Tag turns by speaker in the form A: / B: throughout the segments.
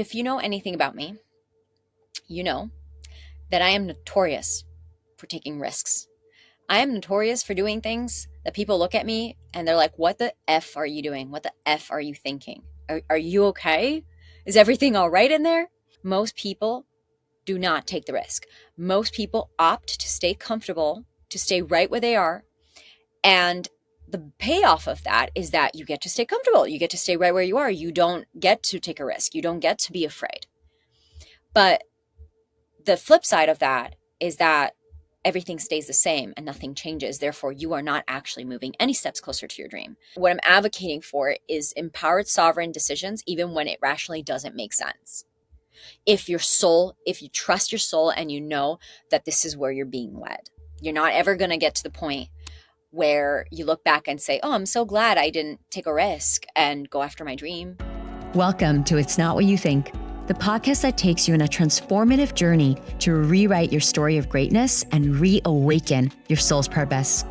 A: If you know anything about me, you know that I am notorious for taking risks. I am notorious for doing things that people look at me and they're like, what the F are you doing? What the F are you thinking? Are you okay? Is everything all right in there? Most people do not take the risk. Most people opt to stay comfortable, to stay right where they are. And the payoff of that is that you get to stay comfortable. You get to stay right where you are. You don't get to take a risk. You don't get to be afraid. But the flip side of that is that everything stays the same and nothing changes. Therefore, you are not actually moving any steps closer to your dream. What I'm advocating for is empowered sovereign decisions, even when it rationally doesn't make sense. If you trust your soul and you know that this is where you're being led, you're not ever going to get to the point where you look back and say, oh, I'm so glad I didn't take a risk and go after my dream.
B: Welcome to It's Not What You Think, the podcast that takes you on a transformative journey to rewrite your story of greatness and reawaken your soul's purpose.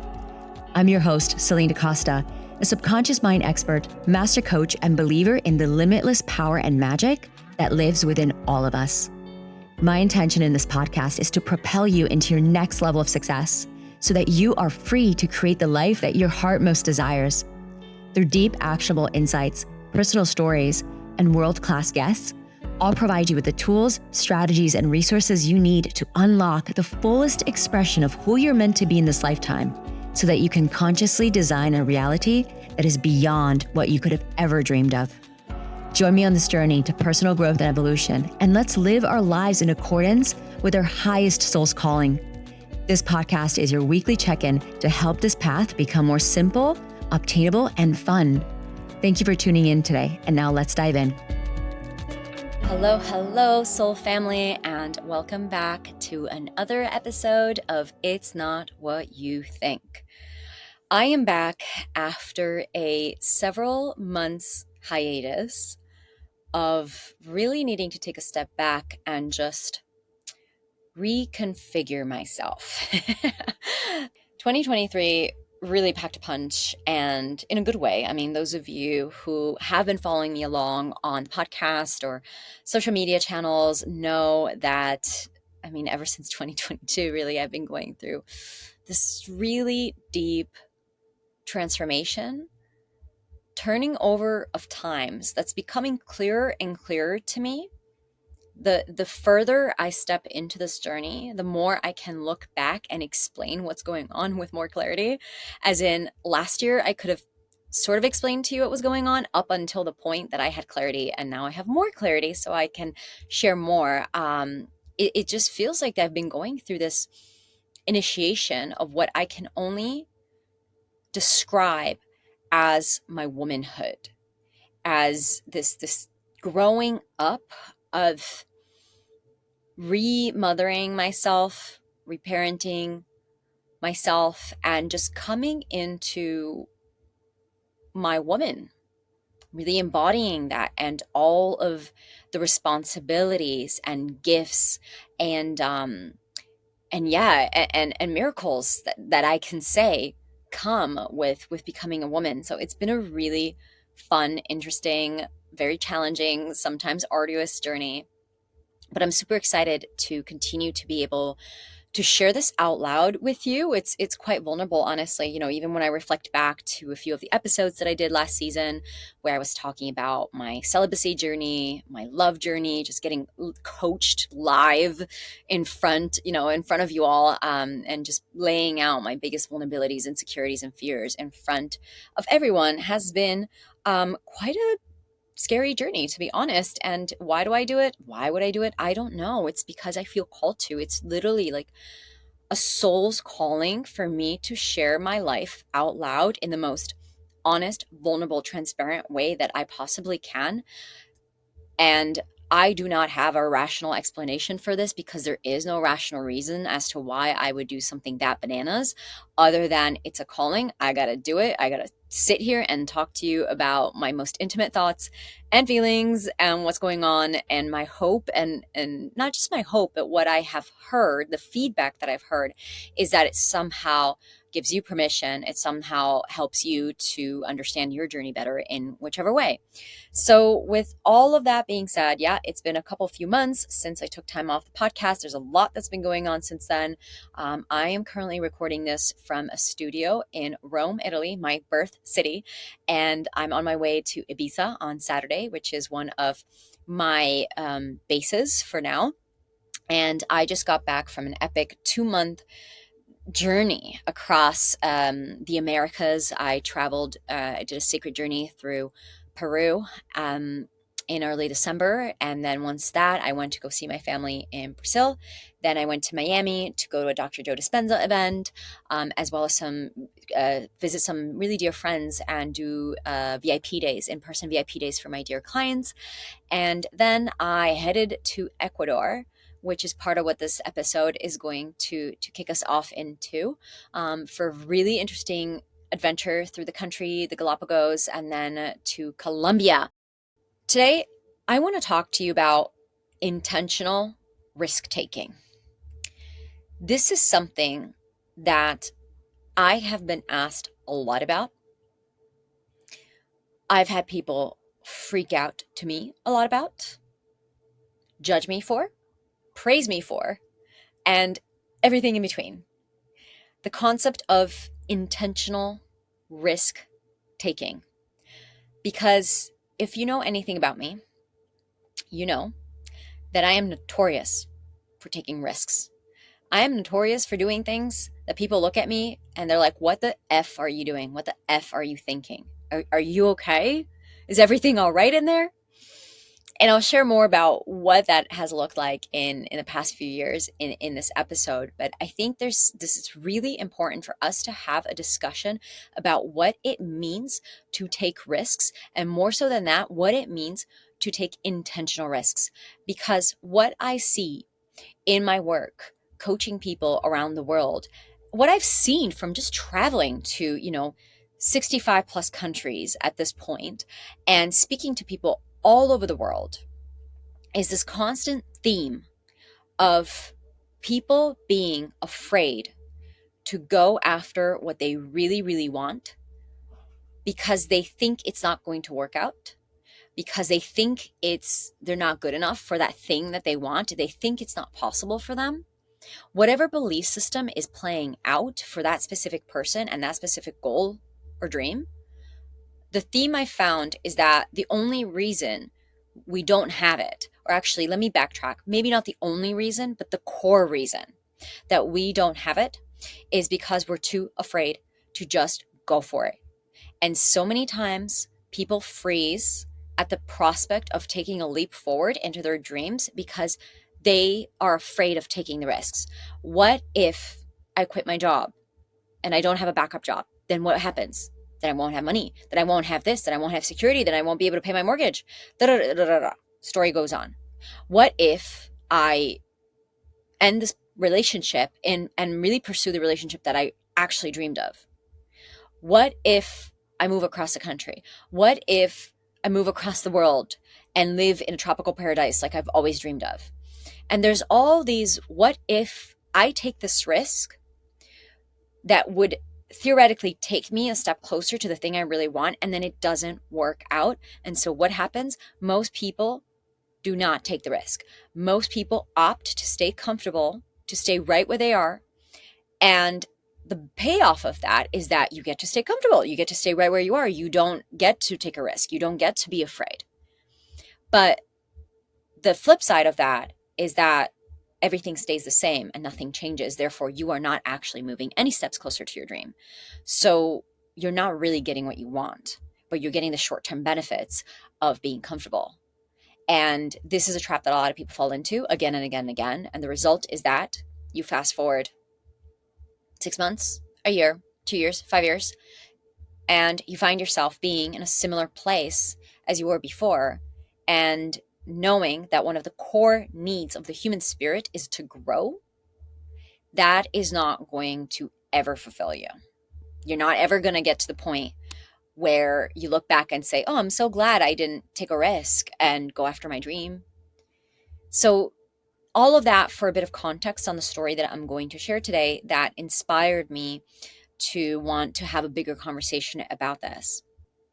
B: I'm your host, Celine DaCosta, a subconscious mind expert, master coach, and believer in the limitless power and magic that lives within all of us. My intention in this podcast is to propel you into your next level of success so that you are free to create the life that your heart most desires. Through deep, actionable insights, personal stories, and world-class guests, I'll provide you with the tools, strategies, and resources you need to unlock the fullest expression of who you're meant to be in this lifetime so that you can consciously design a reality that is beyond what you could have ever dreamed of. Join me on this journey to personal growth and evolution, and let's live our lives in accordance with our highest soul's calling. This podcast is your weekly check-in to help this path become more simple, obtainable, and fun. Thank you for tuning in today, and now let's dive in.
A: Hello, soul family, and welcome back to another episode of It's Not What You Think. I am back after a several months hiatus of really needing to take a step back and just reconfigure myself. 2023 really packed a punch, and in a good way. I mean, those of you who have been following me along on the podcast or social media channels know that, ever since 2022, really, I've been going through this really deep transformation, turning over of times that's becoming clearer and clearer to me. The further I step into this journey, the more I can look back and explain what's going on with more clarity. As in, last year, I could have sort of explained to you what was going on up until the point that I had clarity, and now I have more clarity, so I can share more. It just feels like I've been going through this initiation of what I can only describe as my womanhood, as this growing up of remothering myself, reparenting myself, and just coming into my woman, really embodying that and all of the responsibilities and gifts and miracles that I can say come with becoming a woman. So it's been a really fun, interesting, very challenging, sometimes arduous journey. But I'm super excited to continue to be able to share this out loud with you. It's quite vulnerable, honestly. Even when I reflect back to a few of the episodes that I did last season, where I was talking about my celibacy journey, my love journey, just getting coached live in front of you all, and just laying out my biggest vulnerabilities, insecurities, and fears in front of everyone has been quite a scary journey, to be honest. And why do I do it? Why would I do it? I don't know. It's because I feel called to. It's literally like a soul's calling for me to share my life out loud in the most honest, vulnerable, transparent way that I possibly can. And I do not have a rational explanation for this, because there is no rational reason as to why I would do something that bananas, other than it's a calling. I got to do it. I got to sit here and talk to you about my most intimate thoughts and feelings and what's going on, and my hope, and not just my hope, but what I have heard, the feedback that I've heard is that it somehow gives you permission. It somehow helps you to understand your journey better in whichever way. So, with all of that being said, yeah, it's been a few months since I took time off the podcast. There's a lot that's been going on since then. I am currently recording this from a studio in Rome, Italy, my birth city, and I'm on my way to Ibiza on Saturday, which is one of my bases for now. And I just got back from an epic 2 month journey across the Americas. I traveled, I did a sacred journey through Peru in early December. And then once that, I went to go see my family in Brazil. Then I went to Miami to go to a Dr. Joe Dispenza event, as well as visit some really dear friends and do VIP days, in-person VIP days for my dear clients. And then I headed to Ecuador, which is part of what this episode is going to kick us off into, for a really interesting adventure through the country, the Galapagos, and then to Colombia. Today, I want to talk to you about intentional risk taking. This is something that I have been asked a lot about. I've had people freak out to me a lot about, judge me for, praise me for, and everything in between. The concept of intentional risk taking. Because if you know anything about me, you know that I am notorious for taking risks. I am notorious for doing things that people look at me and they're like, what the F are you doing? What the F are you thinking? Are you okay? Is everything all right in there? And I'll share more about what that has looked like in the past few years in this episode. But I think this is really important for us to have a discussion about what it means to take risks, and more so than that, what it means to take intentional risks. Because what I see in my work, coaching people around the world, what I've seen from just traveling to, 65 plus countries at this point and speaking to people all over the world, is this constant theme of people being afraid to go after what they really, really want because they think it's not going to work out, because they think they're not good enough for that thing that they want. They think it's not possible for them. Whatever belief system is playing out for that specific person and that specific goal or dream, the theme I found is that the only reason we don't have it, or actually, let me backtrack, maybe not the only reason, but the core reason that we don't have it is because we're too afraid to just go for it. And so many times people freeze at the prospect of taking a leap forward into their dreams because they are afraid of taking the risks. What if I quit my job and I don't have a backup job? Then what happens? That I won't have money, that I won't have this, that I won't have security, that I won't be able to pay my mortgage. Story goes on. What if I end this relationship and really pursue the relationship that I actually dreamed of? What if I move across the country? What if I move across the world and live in a tropical paradise like I've always dreamed of? And there's all these, what if I take this risk that would theoretically take me a step closer to the thing I really want, and then it doesn't work out. And so what happens? Most people do not take the risk. Most people opt to stay comfortable, to stay right where they are. And the payoff of that is that you get to stay comfortable. You get to stay right where you are. You don't get to take a risk. You don't get to be afraid. But the flip side of that is that everything stays the same and nothing changes. Therefore, you are not actually moving any steps closer to your dream. So you're not really getting what you want, but you're getting the short-term benefits of being comfortable. And this is a trap that a lot of people fall into again and again and again. And the result is that you fast forward 6 months, a year, 2 years, 5 years, and you find yourself being in a similar place as you were before, and knowing that one of the core needs of the human spirit is to grow. That is not going to ever fulfill you. You're not ever going to get to the point where you look back and say, oh, I'm so glad I didn't take a risk and go after my dream. So all of that for a bit of context on the story that I'm going to share today that inspired me to want to have a bigger conversation about this.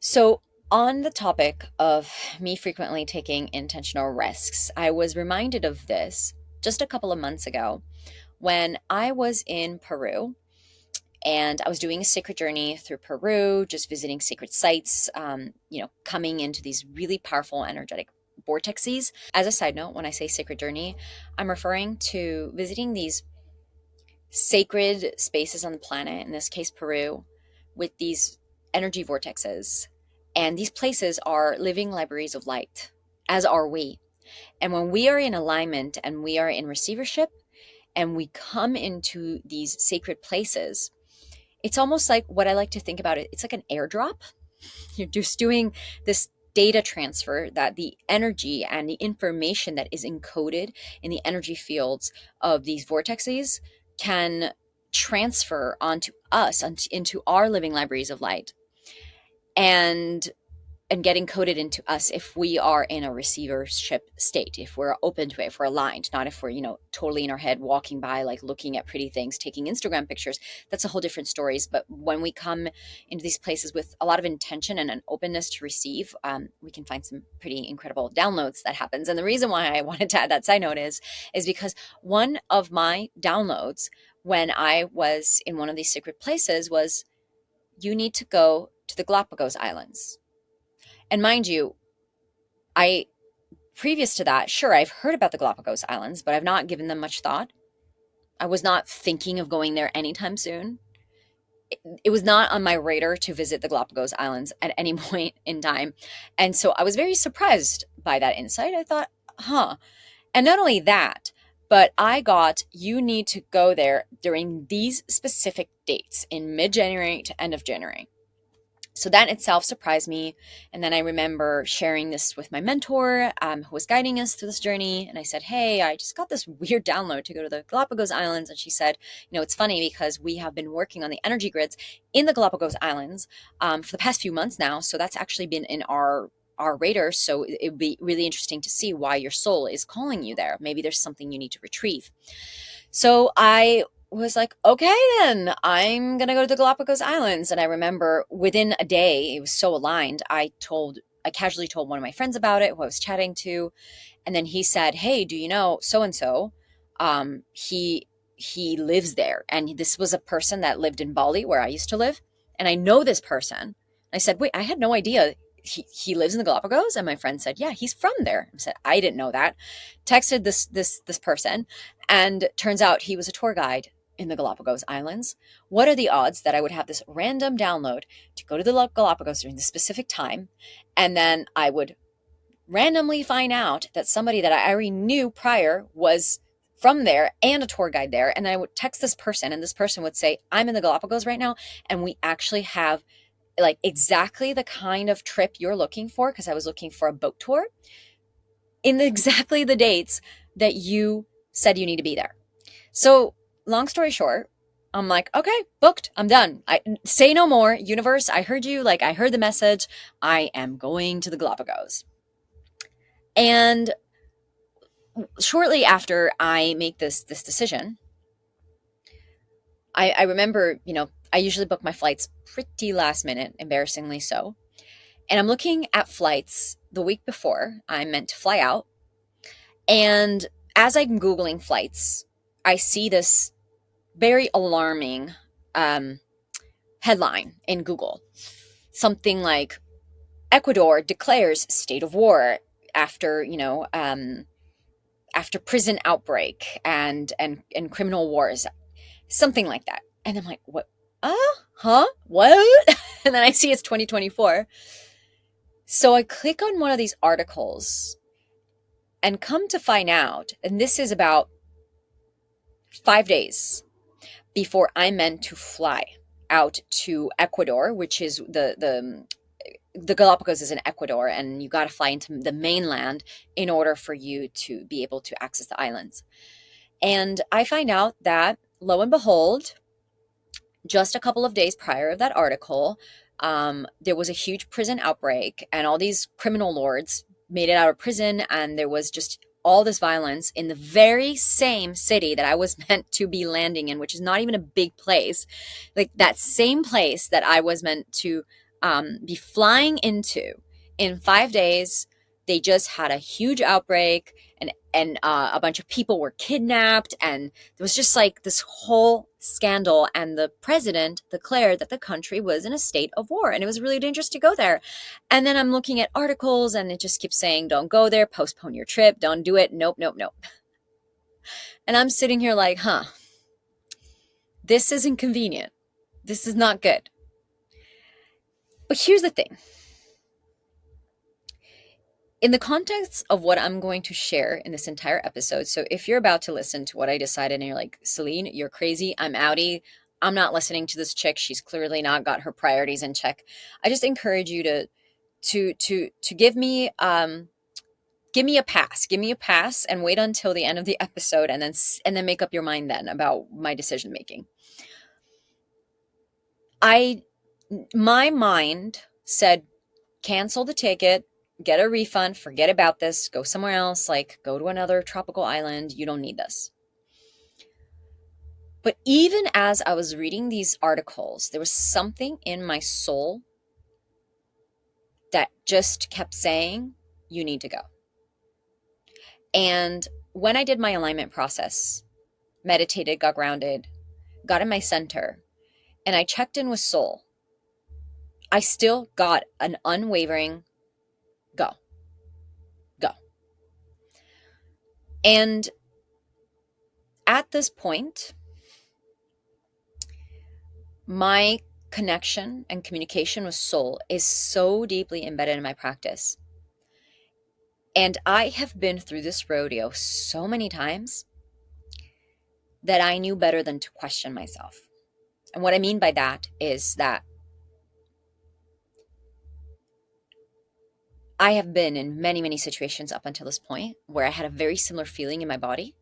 A: So, on the topic of me frequently taking intentional risks, I was reminded of this just a couple of months ago when I was in Peru and I was doing a sacred journey through Peru, just visiting sacred sites, coming into these really powerful energetic vortexes. As a side note, when I say sacred journey, I'm referring to visiting these sacred spaces on the planet, in this case, Peru, with these energy vortexes. And these places are living libraries of light, as are we. And when we are in alignment and we are in receivership and we come into these sacred places, it's almost like what I like to think about it. It's like an airdrop. You're just doing this data transfer, that the energy and the information that is encoded in the energy fields of these vortexes can transfer onto us, into our living libraries of light, and get encoded into us if we are in a receivership state, if we're open to it, if we're aligned, not if we're, totally in our head, walking by, like looking at pretty things, taking Instagram pictures. That's a whole different stories. But when we come into these places with a lot of intention and an openness to receive, we can find some pretty incredible downloads that happens. And the reason why I wanted to add that side note is because one of my downloads when I was in one of these secret places was, you need to go to the Galapagos Islands. And mind you, I, previous to that, sure, I've heard about the Galapagos Islands, but I've not given them much thought. I was not thinking of going there anytime soon. It was not on my radar to visit the Galapagos Islands at any point in time. And so I was very surprised by that insight. I thought, huh. And not only that, but I got, you need to go there during these specific dates in mid-January to end of January. So that itself surprised me. And then I remember sharing this with my mentor, who was guiding us through this journey. And I said, hey, I just got this weird download to go to the Galapagos Islands. And she said, it's funny because we have been working on the energy grids in the Galapagos Islands for the past few months now. So that's actually been in our radar. So it would be really interesting to see why your soul is calling you there. Maybe there's something you need to retrieve. So I was like, okay, then I'm going to go to the Galapagos Islands. And I remember within a day, it was so aligned. I casually told one of my friends about it, who I was chatting to. And then he said, hey, do you know so-and-so? He lives there. And this was a person that lived in Bali, where I used to live. And I know this person. I said, wait, I had no idea he lives in the Galapagos. And my friend said, yeah, he's from there. I said, I didn't know that. Texted this person. And turns out he was a tour guide in the Galapagos Islands. What are the odds that I would have this random download to go to the Galapagos during this specific time, and then I would randomly find out that somebody that I already knew prior was from there and a tour guide there, and I would text this person, and this person would say, I'm in the Galapagos right now, and we actually have like exactly the kind of trip you're looking for, because I was looking for a boat tour in exactly the dates that you said you need to be there. So long story short, I'm like, okay, booked. I'm done. I say no more. Universe, I heard you. Like, I heard the message. I am going to the Galapagos. And shortly after I make this decision, I remember, I usually book my flights pretty last minute, embarrassingly so. And I'm looking at flights the week before I'm meant to fly out. And as I'm Googling flights, I see this very alarming headline in Google. Something like, Ecuador declares state of war after, after prison outbreak and criminal wars, something like that. And I'm like, what? What? And then I see it's 2024. So I click on one of these articles and come to find out, and this is about 5 days before I'm meant to fly out to Ecuador, which is the Galapagos is in Ecuador, and you got to fly into the mainland in order for you to be able to access the islands. And I find out that, lo and behold, just a couple of days prior of that article, there was a huge prison outbreak, and all these criminal lords made it out of prison, and there was just all this violence in the very same city that I was meant to be landing in, which is not even a big place, like that same place that I was meant to be flying into in 5 days. They just had a huge outbreak, and a bunch of people were kidnapped, and there was just like this whole scandal, and the president declared that the country was in a state of war, and it was really dangerous to go there. And then I'm looking at articles, and it just keeps saying, don't go there, postpone your trip, don't do it, nope, nope, nope. And I'm sitting here like, this is inconvenient, this is not good. But here's the thing. In the context of what I'm going to share in this entire episode, so if you're about to listen to what I decided and you're like, Celine, you're crazy, I'm outie, I'm not listening to this chick, she's clearly not got her priorities in check, I just encourage you to give me a pass and wait until the end of the episode, and then make up your mind then about my decision making. My mind said, cancel the ticket, get a refund, forget about this, go somewhere else, like go to another tropical island, you don't need this. But even as I was reading these articles, there was something in my soul that just kept saying, you need to go. And when I did my alignment process, meditated, got grounded, got in my center, and I checked in with soul, I still got an unwavering go. And at this point, my connection and communication with soul is so deeply embedded in my practice. And I have been through this rodeo so many times that I knew better than to question myself. And what I mean by that is that I have been in many, many situations up until this point where I had a very similar feeling in my body,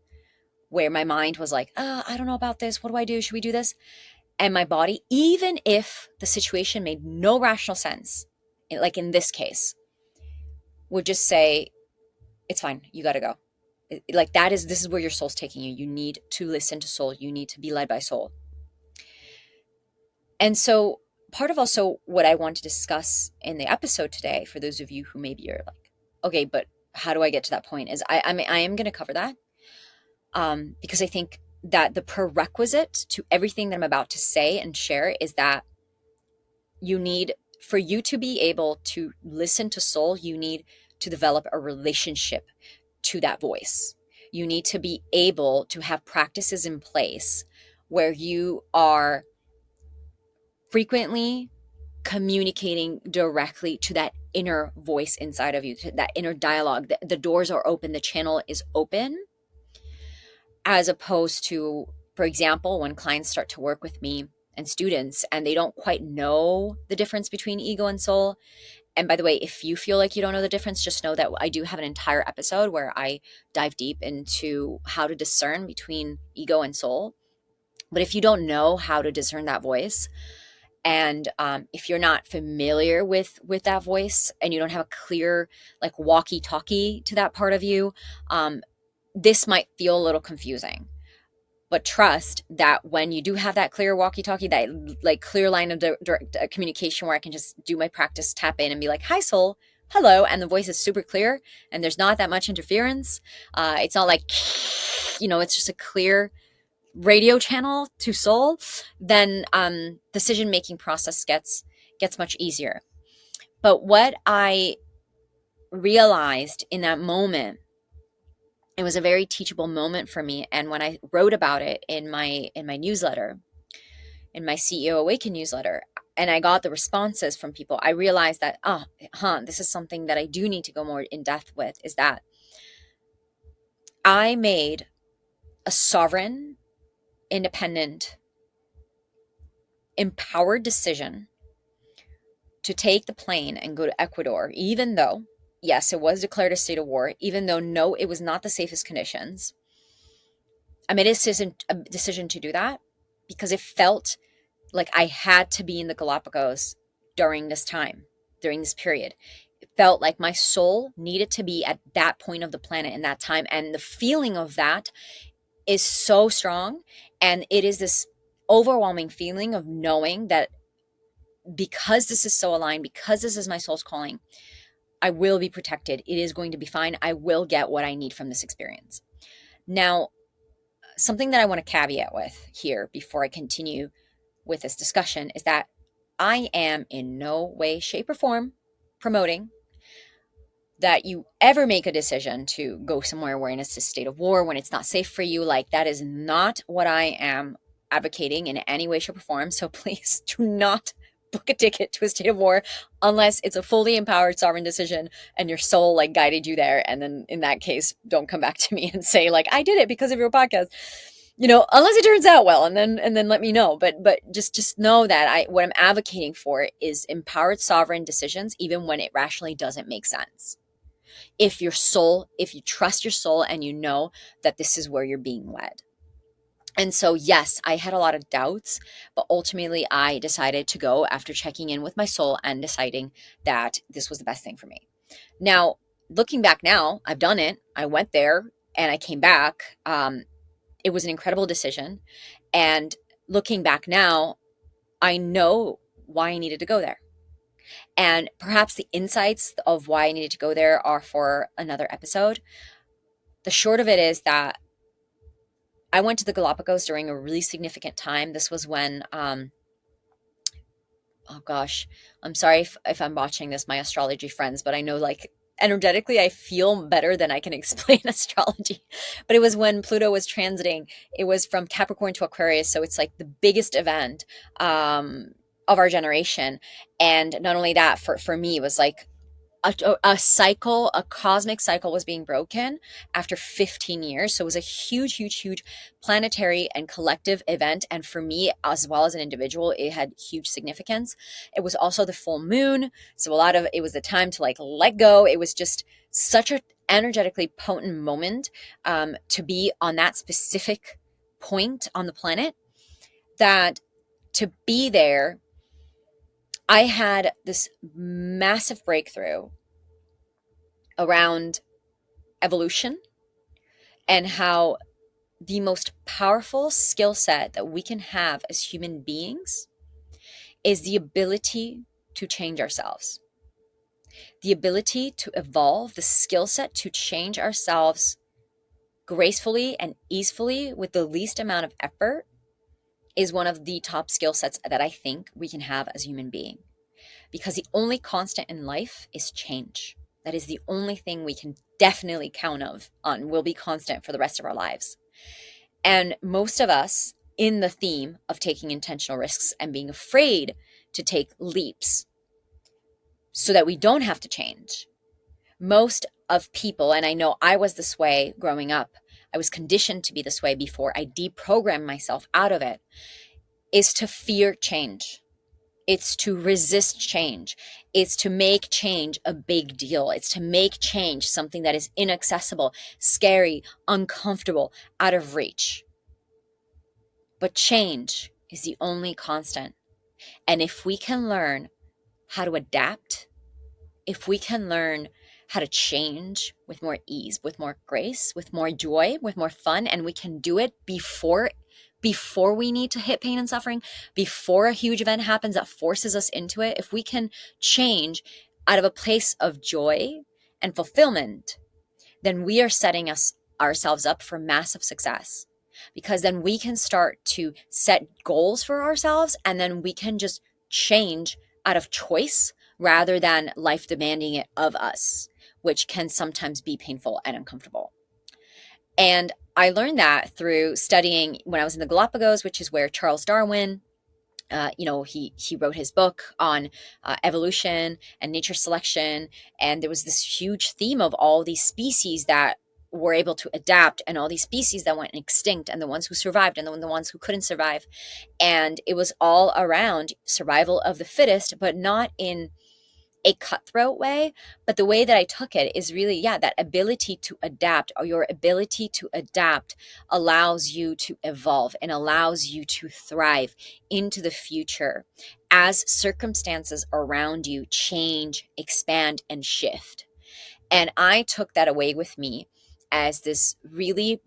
A: where my mind was like, I don't know about this. What do I do? Should we do this? And my body, even if the situation made no rational sense, like in this case, would just say, it's fine, you got to go. Like this is where your soul's taking you. You need to listen to soul. You need to be led by soul. And so part of also what I want to discuss in the episode today, for those of you who maybe are like, okay, but how do I get to that point, is I am going to cover that because I think that the prerequisite to everything that I'm about to say and share is that for you to be able to listen to soul, you need to develop a relationship to that voice. You need to be able to have practices in place where you are frequently communicating directly to that inner voice inside of you, to that inner dialogue. The doors are open, the channel is open, as opposed to, for example, when clients start to work with me and students and they don't quite know the difference between ego and soul. And by the way, if you feel like you don't know the difference, just know that I do have an entire episode where I dive deep into how to discern between ego and soul. But if you don't know how to discern that voice, and if you're not familiar with that voice, and you don't have a clear like walkie-talkie to that part of you, this might feel a little confusing. But trust that when you do have that clear walkie-talkie, that like clear line of direct communication where I can just do my practice, tap in and be like, hi soul, hello, and the voice is super clear and there's not that much interference. It's not like, it's just a clear radio channel to soul. Then decision-making process gets much easier. But what I realized in that moment, it was a very teachable moment for me. And when I wrote about it in my newsletter, in my CEO Awaken newsletter, and I got the responses from people, I realized that, this is something that I do need to go more in depth with, is that I made a sovereign, independent, empowered decision to take the plane and go to Ecuador, even though, yes, it was declared a state of war, even though, no, it was not the safest conditions. I made a decision to do that because it felt like I had to be in the Galapagos during this time, during this period. felt like my soul needed to be at that point of the planet in that time. And the feeling of that is so strong. And it is this overwhelming feeling of knowing that because this is so aligned, because this is my soul's calling, I will be protected. It is going to be fine. I will get what I need from this experience. Now, something that I want to caveat with here before I continue with this discussion is that I am in no way, shape, or form promoting that you ever make a decision to go somewhere where it's a state of war, when it's not safe for you. Like, that is not what I am advocating in any way, shape, or form. So please do not book a ticket to a state of war unless it's a fully empowered sovereign decision and your soul like guided you there. And then in that case, don't come back to me and say like, I did it because of your podcast, unless it turns out well, and then let me know. But just know that what I'm advocating for is empowered sovereign decisions, even when it rationally doesn't make sense. If you trust your soul and you know that this is where you're being led. And so, yes, I had a lot of doubts, but ultimately I decided to go after checking in with my soul and deciding that this was the best thing for me. Now, looking back now, I've done it. I went there and I came back. It was an incredible decision. And looking back now, I know why I needed to go there. And perhaps the insights of why I needed to go there are for another episode. The short of it is that I went to the Galapagos during a really significant time. This was when, oh gosh, I'm sorry if I'm botching this, my astrology friends, but I know like energetically I feel better than I can explain astrology. But it was when Pluto was transiting. It was from Capricorn to Aquarius. So it's like the biggest event of our generation. And not only that, for me, it was like a cosmic cycle was being broken after 15 years. So it was a huge, huge, huge planetary and collective event. And for me, as well as an individual, it had huge significance. It was also the full moon. So it was the time to like let go. It was just such an energetically potent moment to be on that specific point on the planet, that to be there, I had this massive breakthrough around evolution and how the most powerful skill set that we can have as human beings is the ability to change ourselves, the ability to evolve, the skill set to change ourselves gracefully and easily with the least amount of effort is one of the top skill sets that I think we can have as a human being. Because the only constant in life is change. That is the only thing we can definitely count on will be constant for the rest of our lives. And most of us, in the theme of taking intentional risks and being afraid to take leaps so that we don't have to change, most of people, and I know I was this way growing up, I was conditioned to be this way before I deprogrammed myself out of it, is to fear change. It's to resist change. It's to make change a big deal. It's to make change something that is inaccessible, scary, uncomfortable, out of reach. But change is the only constant. And if we can learn how to adapt, if we can learn how to change with more ease, with more grace, with more joy, with more fun, and we can do it before we need to hit pain and suffering, before a huge event happens that forces us into it, if we can change out of a place of joy and fulfillment, then we are setting ourselves up for massive success. Because then we can start to set goals for ourselves, and then we can just change out of choice rather than life demanding it of us, which can sometimes be painful and uncomfortable. And I learned that through studying when I was in the Galapagos, which is where Charles Darwin, he wrote his book on evolution and nature selection. And there was this huge theme of all these species that were able to adapt, and all these species that went extinct, and the ones who survived and the ones who couldn't survive. And it was all around survival of the fittest, but not in a cutthroat way, but the way that I took it is really, yeah, that ability to adapt, or your ability to adapt allows you to evolve and allows you to thrive into the future as circumstances around you change, expand, and shift. And I took that away with me as this really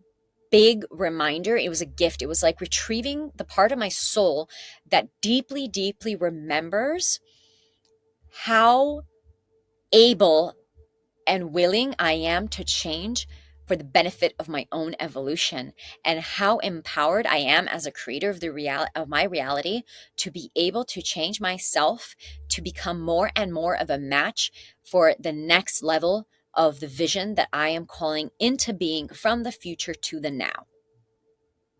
A: big reminder. It was a gift. It was like retrieving the part of my soul that deeply, deeply remembers how able and willing I am to change for the benefit of my own evolution, and how empowered I am as a creator of the of my reality to be able to change myself to become more and more of a match for the next level of the vision that I am calling into being from the future to the now.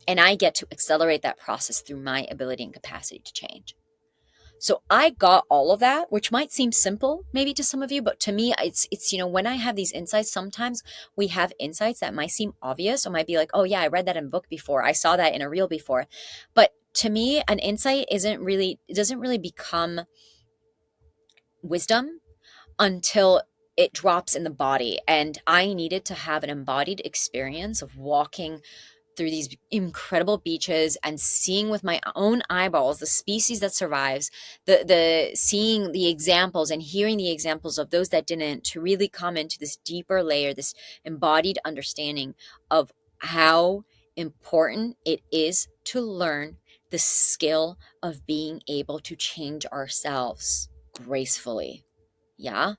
A: And I get to accelerate that process through my ability and capacity to change. So I got all of that, which might seem simple maybe to some of you, but to me, it's when I have these insights, sometimes we have insights that might seem obvious or might be like, oh yeah, I read that in a book before. I saw that in a reel before. But to me, an insight it doesn't really become wisdom until it drops in the body. And I needed to have an embodied experience of walking through these incredible beaches and seeing with my own eyeballs the species that survives, the seeing the examples and hearing the examples of those that didn't, to really come into this deeper layer, this embodied understanding of how important it is to learn the skill of being able to change ourselves gracefully. Yeah.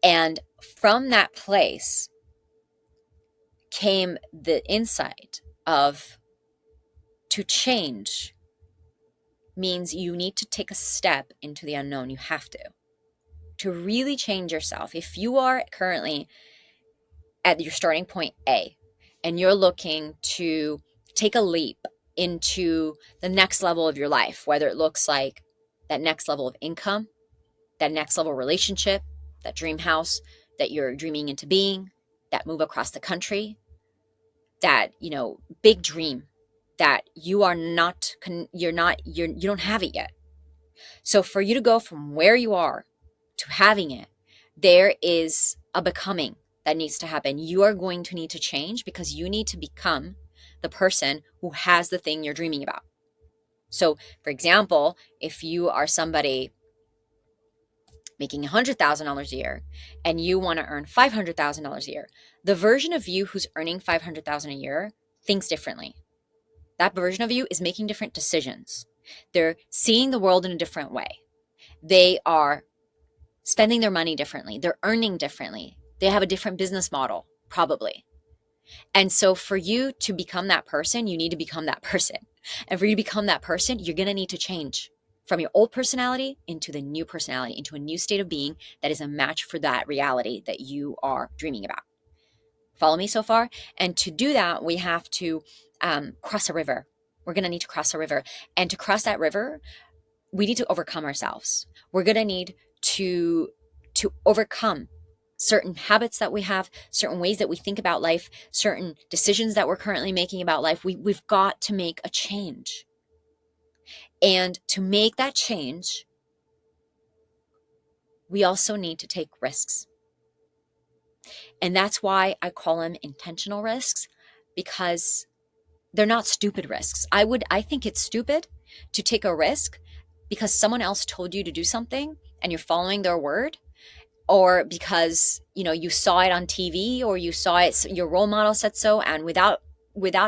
A: And from that place came the insight of, to change means you need to take a step into the unknown. You have to really change yourself. If you are currently at your starting point A and you're looking to take a leap into the next level of your life, whether it looks like that next level of income, that next level relationship, that dream house that you're dreaming into being, that move across the country, that, big dream that you are not, you don't have it yet. So for you to go from where you are to having it, there is a becoming that needs to happen. You are going to need to change because you need to become the person who has the thing you're dreaming about. So for example, if you are somebody making $100,000 a year and you want to earn $500,000 a year, the version of you who's earning $500,000 a year thinks differently. That version of you is making different decisions. They're seeing the world in a different way. They are spending their money differently. They're earning differently. They have a different business model, probably. And so for you to become that person, you need to become that person. And for you to become that person, you're going to need to change from your old personality into the new personality, into a new state of being that is a match for that reality that you are dreaming about. Follow me so far? And to do that, we have to cross a river. We're going to need to cross a river. And to cross that river, we need to overcome ourselves. We're going to need to overcome certain habits that we have, certain ways that we think about life, certain decisions that we're currently making about life. We've got to make a change. And to make that change, we also need to take risks. And that's why I call them intentional risks, because they're not stupid risks. I think it's stupid to take a risk because someone else told you to do something and you're following their word, or because, you saw it on TV, or you saw it, your role model said so, and without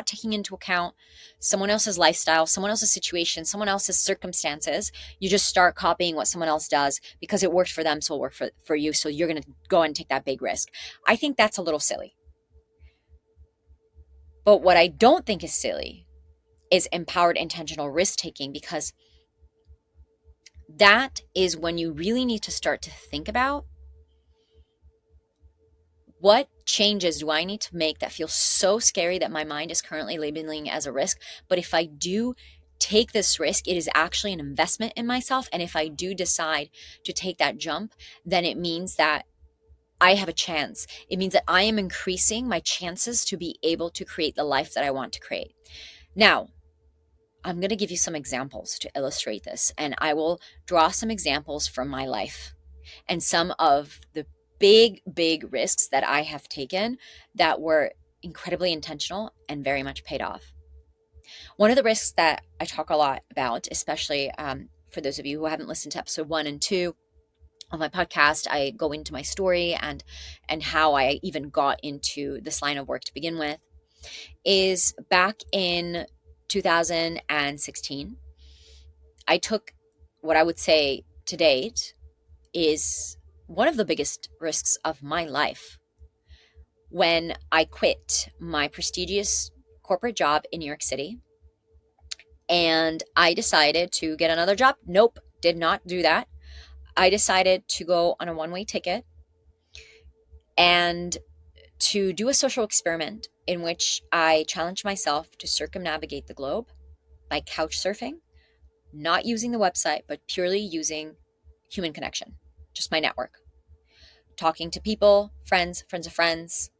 A: taking into account someone else's lifestyle, someone else's situation, someone else's circumstances, you just start copying what someone else does because it worked for them, so it'll work for you. So you're going to go and take that big risk. I think that's a little silly. But what I don't think is silly is empowered intentional risk taking, because that is when you really need to start to think about, what changes do I need to make that feel so scary that my mind is currently labeling as a risk? But if I do take this risk, it is actually an investment in myself. And if I do decide to take that jump, then it means that I have a chance. It means that I am increasing my chances to be able to create the life that I want to create. Now, I'm going to give you some examples to illustrate this, and I will draw some examples from my life. and some of the big, big risks that I have taken that were incredibly intentional and very much paid off. One of the risks that I talk a lot about, especially for those of you who haven't listened to episode 1 and 2 of my podcast, I go into my story and how I even got into this line of work to begin with, is back in 2016, I took what I would say to date is one of the biggest risks of my life when I quit my prestigious corporate job in New York City and I decided to get another job. Nope, did not do that. I decided to go on a one-way ticket and to do a social experiment in which I challenged myself to circumnavigate the globe by couch surfing, not using the website, but purely using human connection, just my network, talking to people, friends of friends,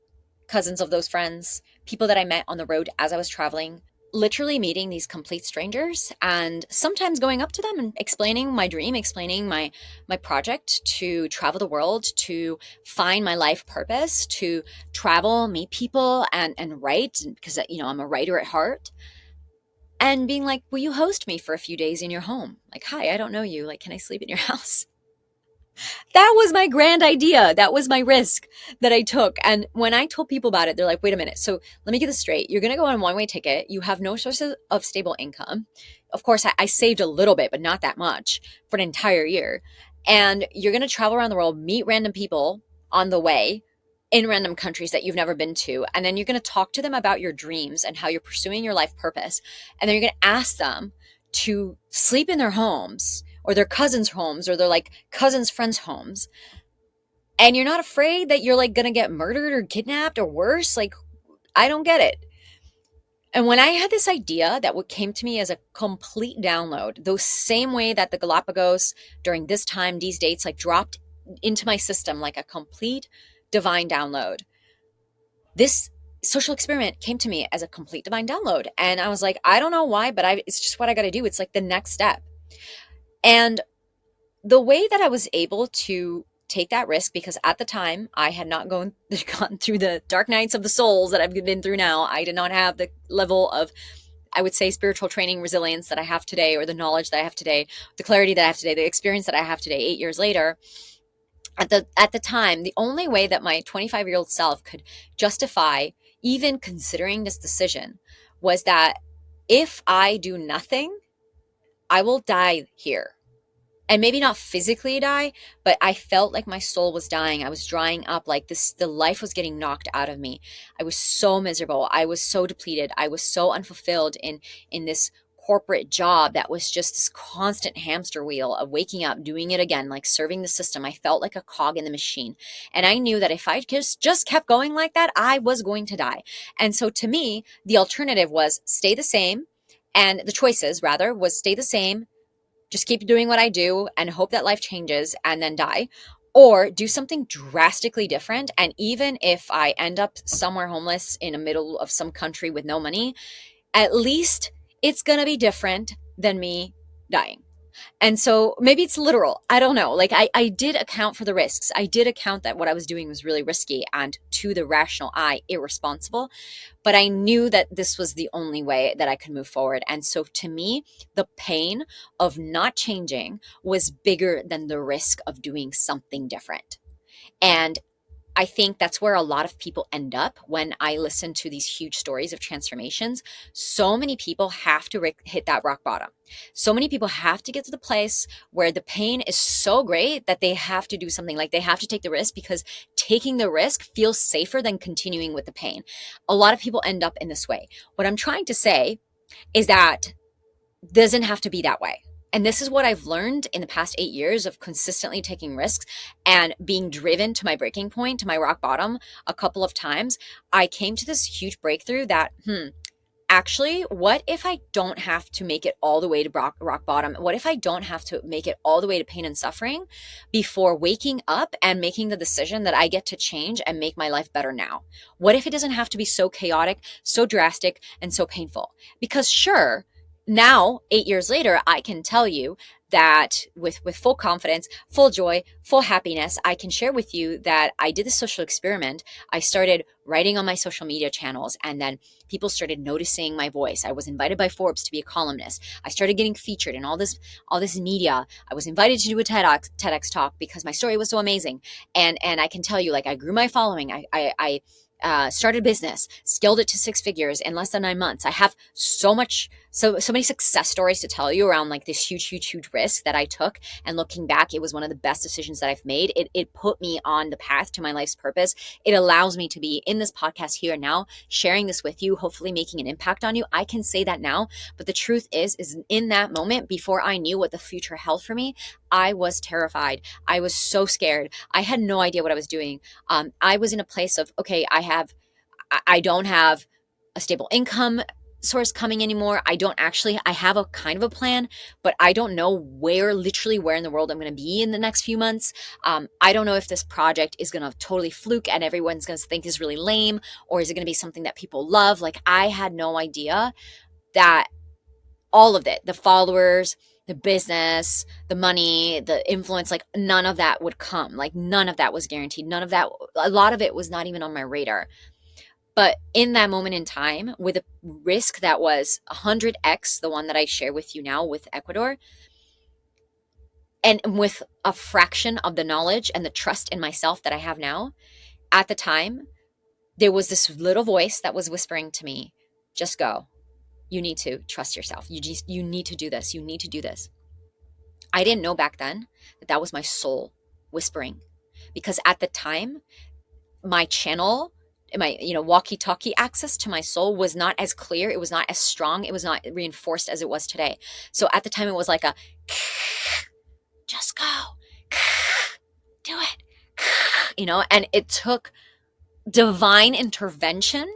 A: cousins of those friends, people that I met on the road as I was traveling, literally meeting these complete strangers and sometimes going up to them and explaining my dream, explaining my project to travel the world, to find my life purpose, to travel, meet people and write because I'm a writer at heart. And being like, will you host me for a few days in your home? Like, hi, I don't know you. Like, can I sleep in your house? That was my grand idea. That was my risk that I took. And when I told people about it, they're like, wait a minute. So let me get this straight. You're going to go on a one-way ticket. You have no sources of stable income. Of course, I saved a little bit, but not that much for an entire year. And you're going to travel around the world, meet random people on the way in random countries that you've never been to. And then you're going to talk to them about your dreams and how you're pursuing your life purpose. And then you're going to ask them to sleep in their homes or their cousins' homes or their like cousins' friends' homes. And you're not afraid that you're like going to get murdered or kidnapped or worse. Like, I don't get it. And when I had this idea that what came to me as a complete download, the same way that the Galapagos during this time, these dates, like dropped into my system like a complete divine download, this social experiment came to me as a complete divine download. And I was like, I don't know why, but it's just what I got to do. It's like the next step. And the way that I was able to take that risk, because at the time I had not gone through the dark nights of the souls that I've been through now. I did not have the level of, I would say, spiritual training resilience that I have today, or the knowledge that I have today, the clarity that I have today, the experience that I have today, 8 years later. At the time, the only way that my 25-year-old self could justify even considering this decision was that if I do nothing, I will die here. And maybe not physically die, but I felt like my soul was dying. I was drying up, like the life was getting knocked out of me. I was so miserable. I was so depleted. I was so unfulfilled in this corporate job that was just this constant hamster wheel of waking up, doing it again, like serving the system. I felt like a cog in the machine. And I knew that if I just kept going like that, I was going to die. And so to me, the alternative was stay the same. And the choices, rather, was stay the same, just keep doing what I do and hope that life changes and then die, or do something drastically different. And even if I end up somewhere homeless in the middle of some country with no money, at least it's going to be different than me dying. And so maybe it's literal. I don't know. Like I did account for the risks. I did account that what I was doing was really risky and to the rational eye, irresponsible. But I knew that this was the only way that I could move forward. And so to me, the pain of not changing was bigger than the risk of doing something different. And I think that's where a lot of people end up when I listen to these huge stories of transformations. So many people have to hit that rock bottom. So many people have to get to the place where the pain is so great that they have to do something, like they have to take the risk because taking the risk feels safer than continuing with the pain. A lot of people end up in this way. What I'm trying to say is that it doesn't have to be that way. And this is what I've learned in the past 8 years of consistently taking risks and being driven to my breaking point, to my rock bottom a couple of times. I came to this huge breakthrough that, actually, what if I don't have to make it all the way to rock bottom? What if I don't have to make it all the way to pain and suffering before waking up and making the decision that I get to change and make my life better now? What if it doesn't have to be so chaotic, so drastic, and so painful? Because sure, now, 8 years later, I can tell you that with full confidence, full joy, full happiness, I can share with you that I did this social experiment. I started writing on my social media channels, and then people started noticing my voice. I was invited by Forbes to be a columnist. I started getting featured in all this media. I was invited to do a TEDx talk because my story was so amazing. And I can tell you, like, I grew my following. I started a business, scaled it to 6 figures in less than 9 months. I have so many success stories to tell you around like this huge risk that I took. And looking back, it was one of the best decisions that I've made. It put me on the path to my life's purpose. It allows me to be in this podcast here and now, sharing this with you, hopefully making an impact on you. I can say that now, but the truth is in that moment, before I knew what the future held for me, I was terrified. I was so scared. I had no idea what I was doing. I was in a place of, okay, I don't have a stable income source coming anymore. I have a kind of a plan, but I don't know literally where in the world I'm going to be in the next few months. I don't know if this project is going to totally fluke and everyone's going to think is really lame, or is it going to be something that people love? Like, I had no idea that all of it, the followers, the business, the money, the influence, like none of that would come. Like none of that was guaranteed. None of that, a lot of it was not even on my radar. But in that moment in time, with a risk that was 100x the one that I share with you now with Ecuador, and with a fraction of the knowledge and the trust in myself that I have now, at the time, there was this little voice that was whispering to me, just go. You need to trust yourself. You need to do this. You need to do this. I didn't know back then that that was my soul whispering, because at the time, my channel, my walkie-talkie access to my soul was not as clear. It was not as strong. It was not reinforced as it was today. So at the time, it was like a just go, do it, and it took divine intervention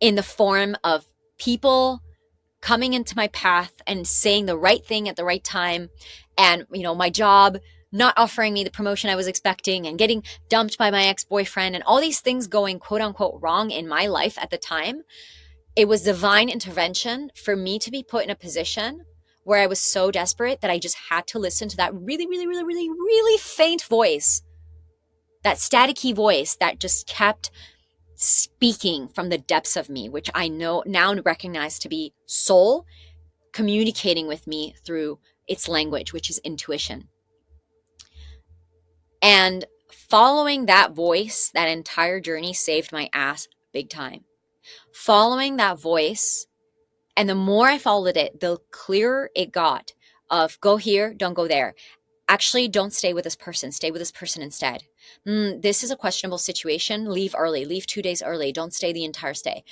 A: in the form of people coming into my path and saying the right thing at the right time. And, my job not offering me the promotion I was expecting, and getting dumped by my ex-boyfriend, and all these things going quote unquote wrong in my life at the time. It was divine intervention for me to be put in a position where I was so desperate that I just had to listen to that really, really, really, really, really faint voice, that staticky voice that just kept speaking from the depths of me, which I know now recognize to be soul communicating with me through its language, which is intuition. And following that voice, that entire journey saved my ass big time. Following that voice, and the more I followed it, the clearer it got of go here, don't go there. Actually, don't stay with this person. Stay with this person instead. This is a questionable situation. Leave early. Leave 2 days early. Don't stay the entire stay.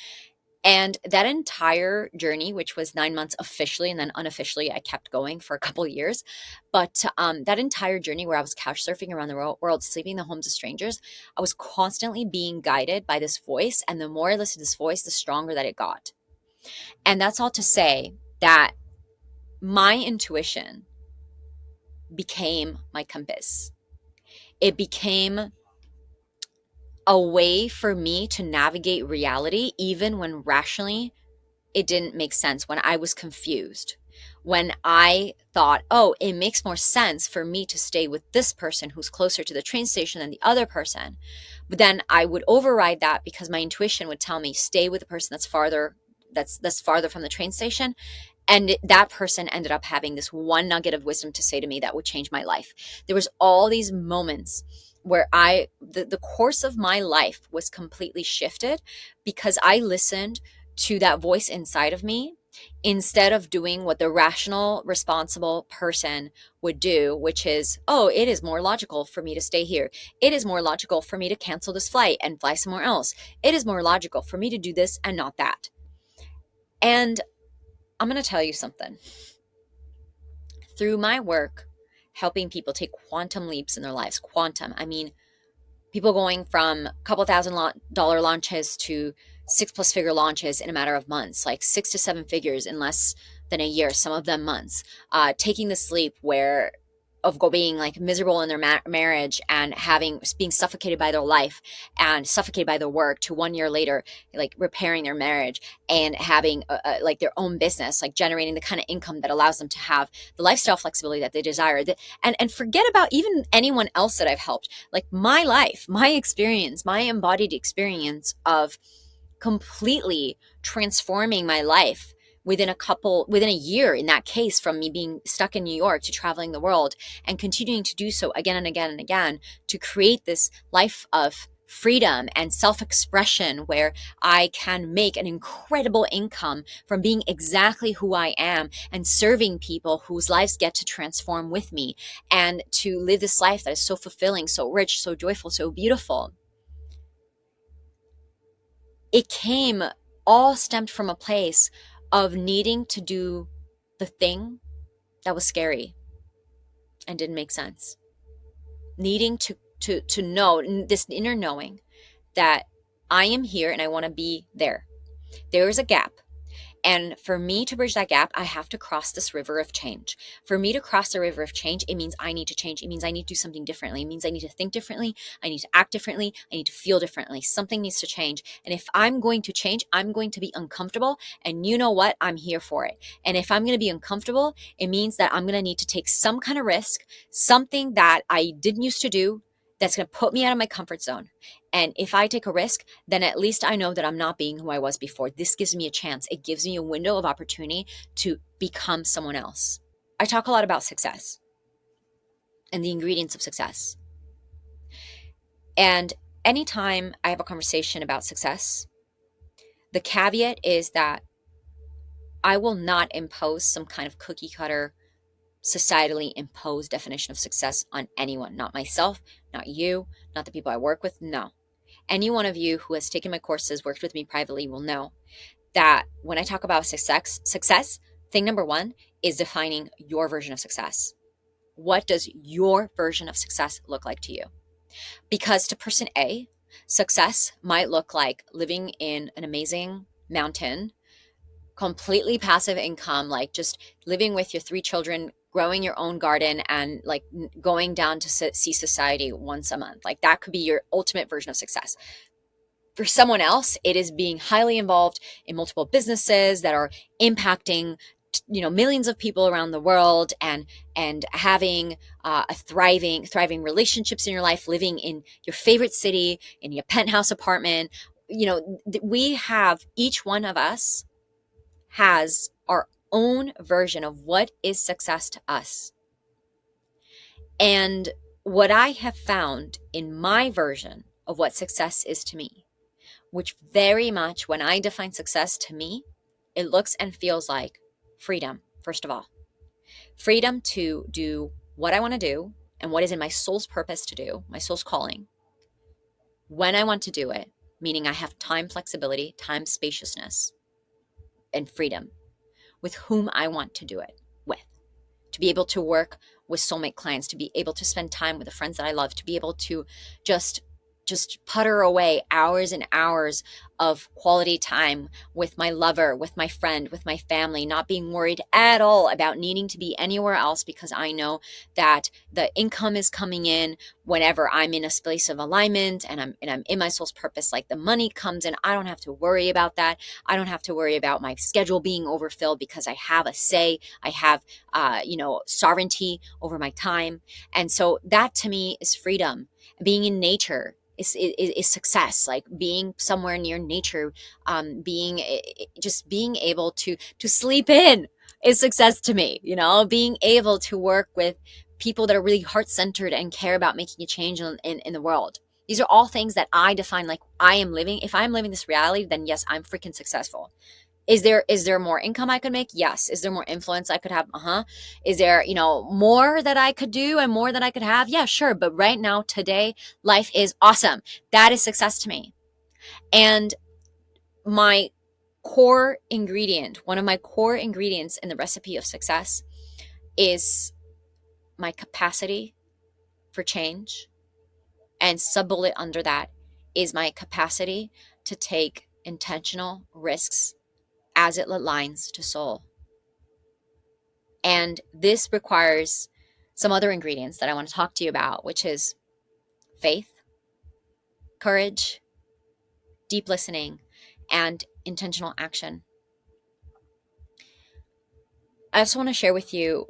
A: And that entire journey, which was 9 months officially, and then unofficially, I kept going for a couple of years. But that entire journey where I was couch surfing around the world, sleeping in the homes of strangers, I was constantly being guided by this voice. And the more I listened to this voice, the stronger that it got. And that's all to say that my intuition became my compass. It became a way for me to navigate reality, even when rationally it didn't make sense, when I was confused, when I thought, oh, it makes more sense for me to stay with this person who's closer to the train station than the other person. But then I would override that because my intuition would tell me, stay with the person that's farther from the train station. And that person ended up having this one nugget of wisdom to say to me that would change my life. There was all these moments where the course of my life was completely shifted because I listened to that voice inside of me instead of doing what the rational, responsible person would do, which is, oh, it is more logical for me to stay here. It is more logical for me to cancel this flight and fly somewhere else. It is more logical for me to do this and not that. And I'm going to tell you something. Through my work, helping people take quantum leaps in their lives, quantum, I mean, people going from a couple $1,000 launches to 6+ figure launches in a matter of months, like 6 to 7 figures in less than a year, some of them months, taking this leap where being like miserable in their marriage and being suffocated by their life and suffocated by their work, to 1 year later like repairing their marriage and having like their own business, like generating the kind of income that allows them to have the lifestyle flexibility that they desire. And forget about even anyone else that I've helped. Like my life, my experience, my embodied experience of completely transforming my life within a year, in that case, from me being stuck in New York to traveling the world and continuing to do so again and again and again, to create this life of freedom and self-expression where I can make an incredible income from being exactly who I am and serving people whose lives get to transform with me, and to live this life that is so fulfilling, so rich, so joyful, so beautiful. It came all stemmed from a place of needing to do the thing that was scary and didn't make sense. Needing to know this inner knowing that I am here and I want to be there. There is a gap. And for me to bridge that gap, I have to cross this river of change. For me to cross the river of change, it means I need to change. It means I need to do something differently. It means I need to think differently. I need to act differently. I need to feel differently. Something needs to change. And if I'm going to change, I'm going to be uncomfortable. And you know what? I'm here for it. And if I'm going to be uncomfortable, it means that I'm going to need to take some kind of risk, something that I didn't used to do, that's going to put me out of my comfort zone. And if I take a risk, then at least I know that I'm not being who I was before. This gives me a chance. It gives me a window of opportunity to become someone else. I talk a lot about success and the ingredients of success. And anytime I have a conversation about success, the caveat is that I will not impose some kind of cookie cutter, societally imposed definition of success on anyone. Not myself, not you, not the people I work with. No. Any one of you who has taken my courses, worked with me privately, will know that when I talk about success, thing number one is defining your version of success. What does your version of success look like to you? Because to person A, success might look like living in an amazing mountain, completely passive income, like just living with your 3 children, growing your own garden, and like going down to see society once a month. Like that could be your ultimate version of success. For someone else, it is being highly involved in multiple businesses that are impacting millions of people around the world, and having a thriving relationships in your life, living in your favorite city in your penthouse apartment. We have, each one of us has our own version of what is success to us. And what I have found in my version of what success is to me, which very much, when I define success to me, it looks and feels like freedom, first of all. Freedom to do what I want to do and what is in my soul's purpose to do, my soul's calling, when I want to do it, meaning I have time flexibility, time spaciousness, and freedom with whom I want to do it with. To be able to work with soulmate clients, to be able to spend time with the friends that I love, to be able to just putter away hours and hours of quality time with my lover, with my friend, with my family, not being worried at all about needing to be anywhere else, because I know that the income is coming in whenever I'm in a space of alignment and I'm in my soul's purpose. Like the money comes in, I don't have to worry about that. I don't have to worry about my schedule being overfilled, because I have a say. I have sovereignty over my time. And so that to me is freedom. Being in nature is success. Like being somewhere near nature, being able to sleep in is success to me. Being able to work with people that are really heart-centered and care about making a change in the world. These are all things that I define like I am living. If I'm living this reality, then yes, I'm freaking successful. Is there more income I could make? Yes. Is there more influence I could have? Is there, more that I could do and more that I could have? Yeah, sure. But right now, today, life is awesome. That is success to me. And my core ingredient, one of my core ingredients in the recipe of success, is my capacity for change. And sub-bullet under that is my capacity to take intentional risks as it aligns to soul. And this requires some other ingredients that I want to talk to you about, which is faith, courage, deep listening, and intentional action. I also want to share with you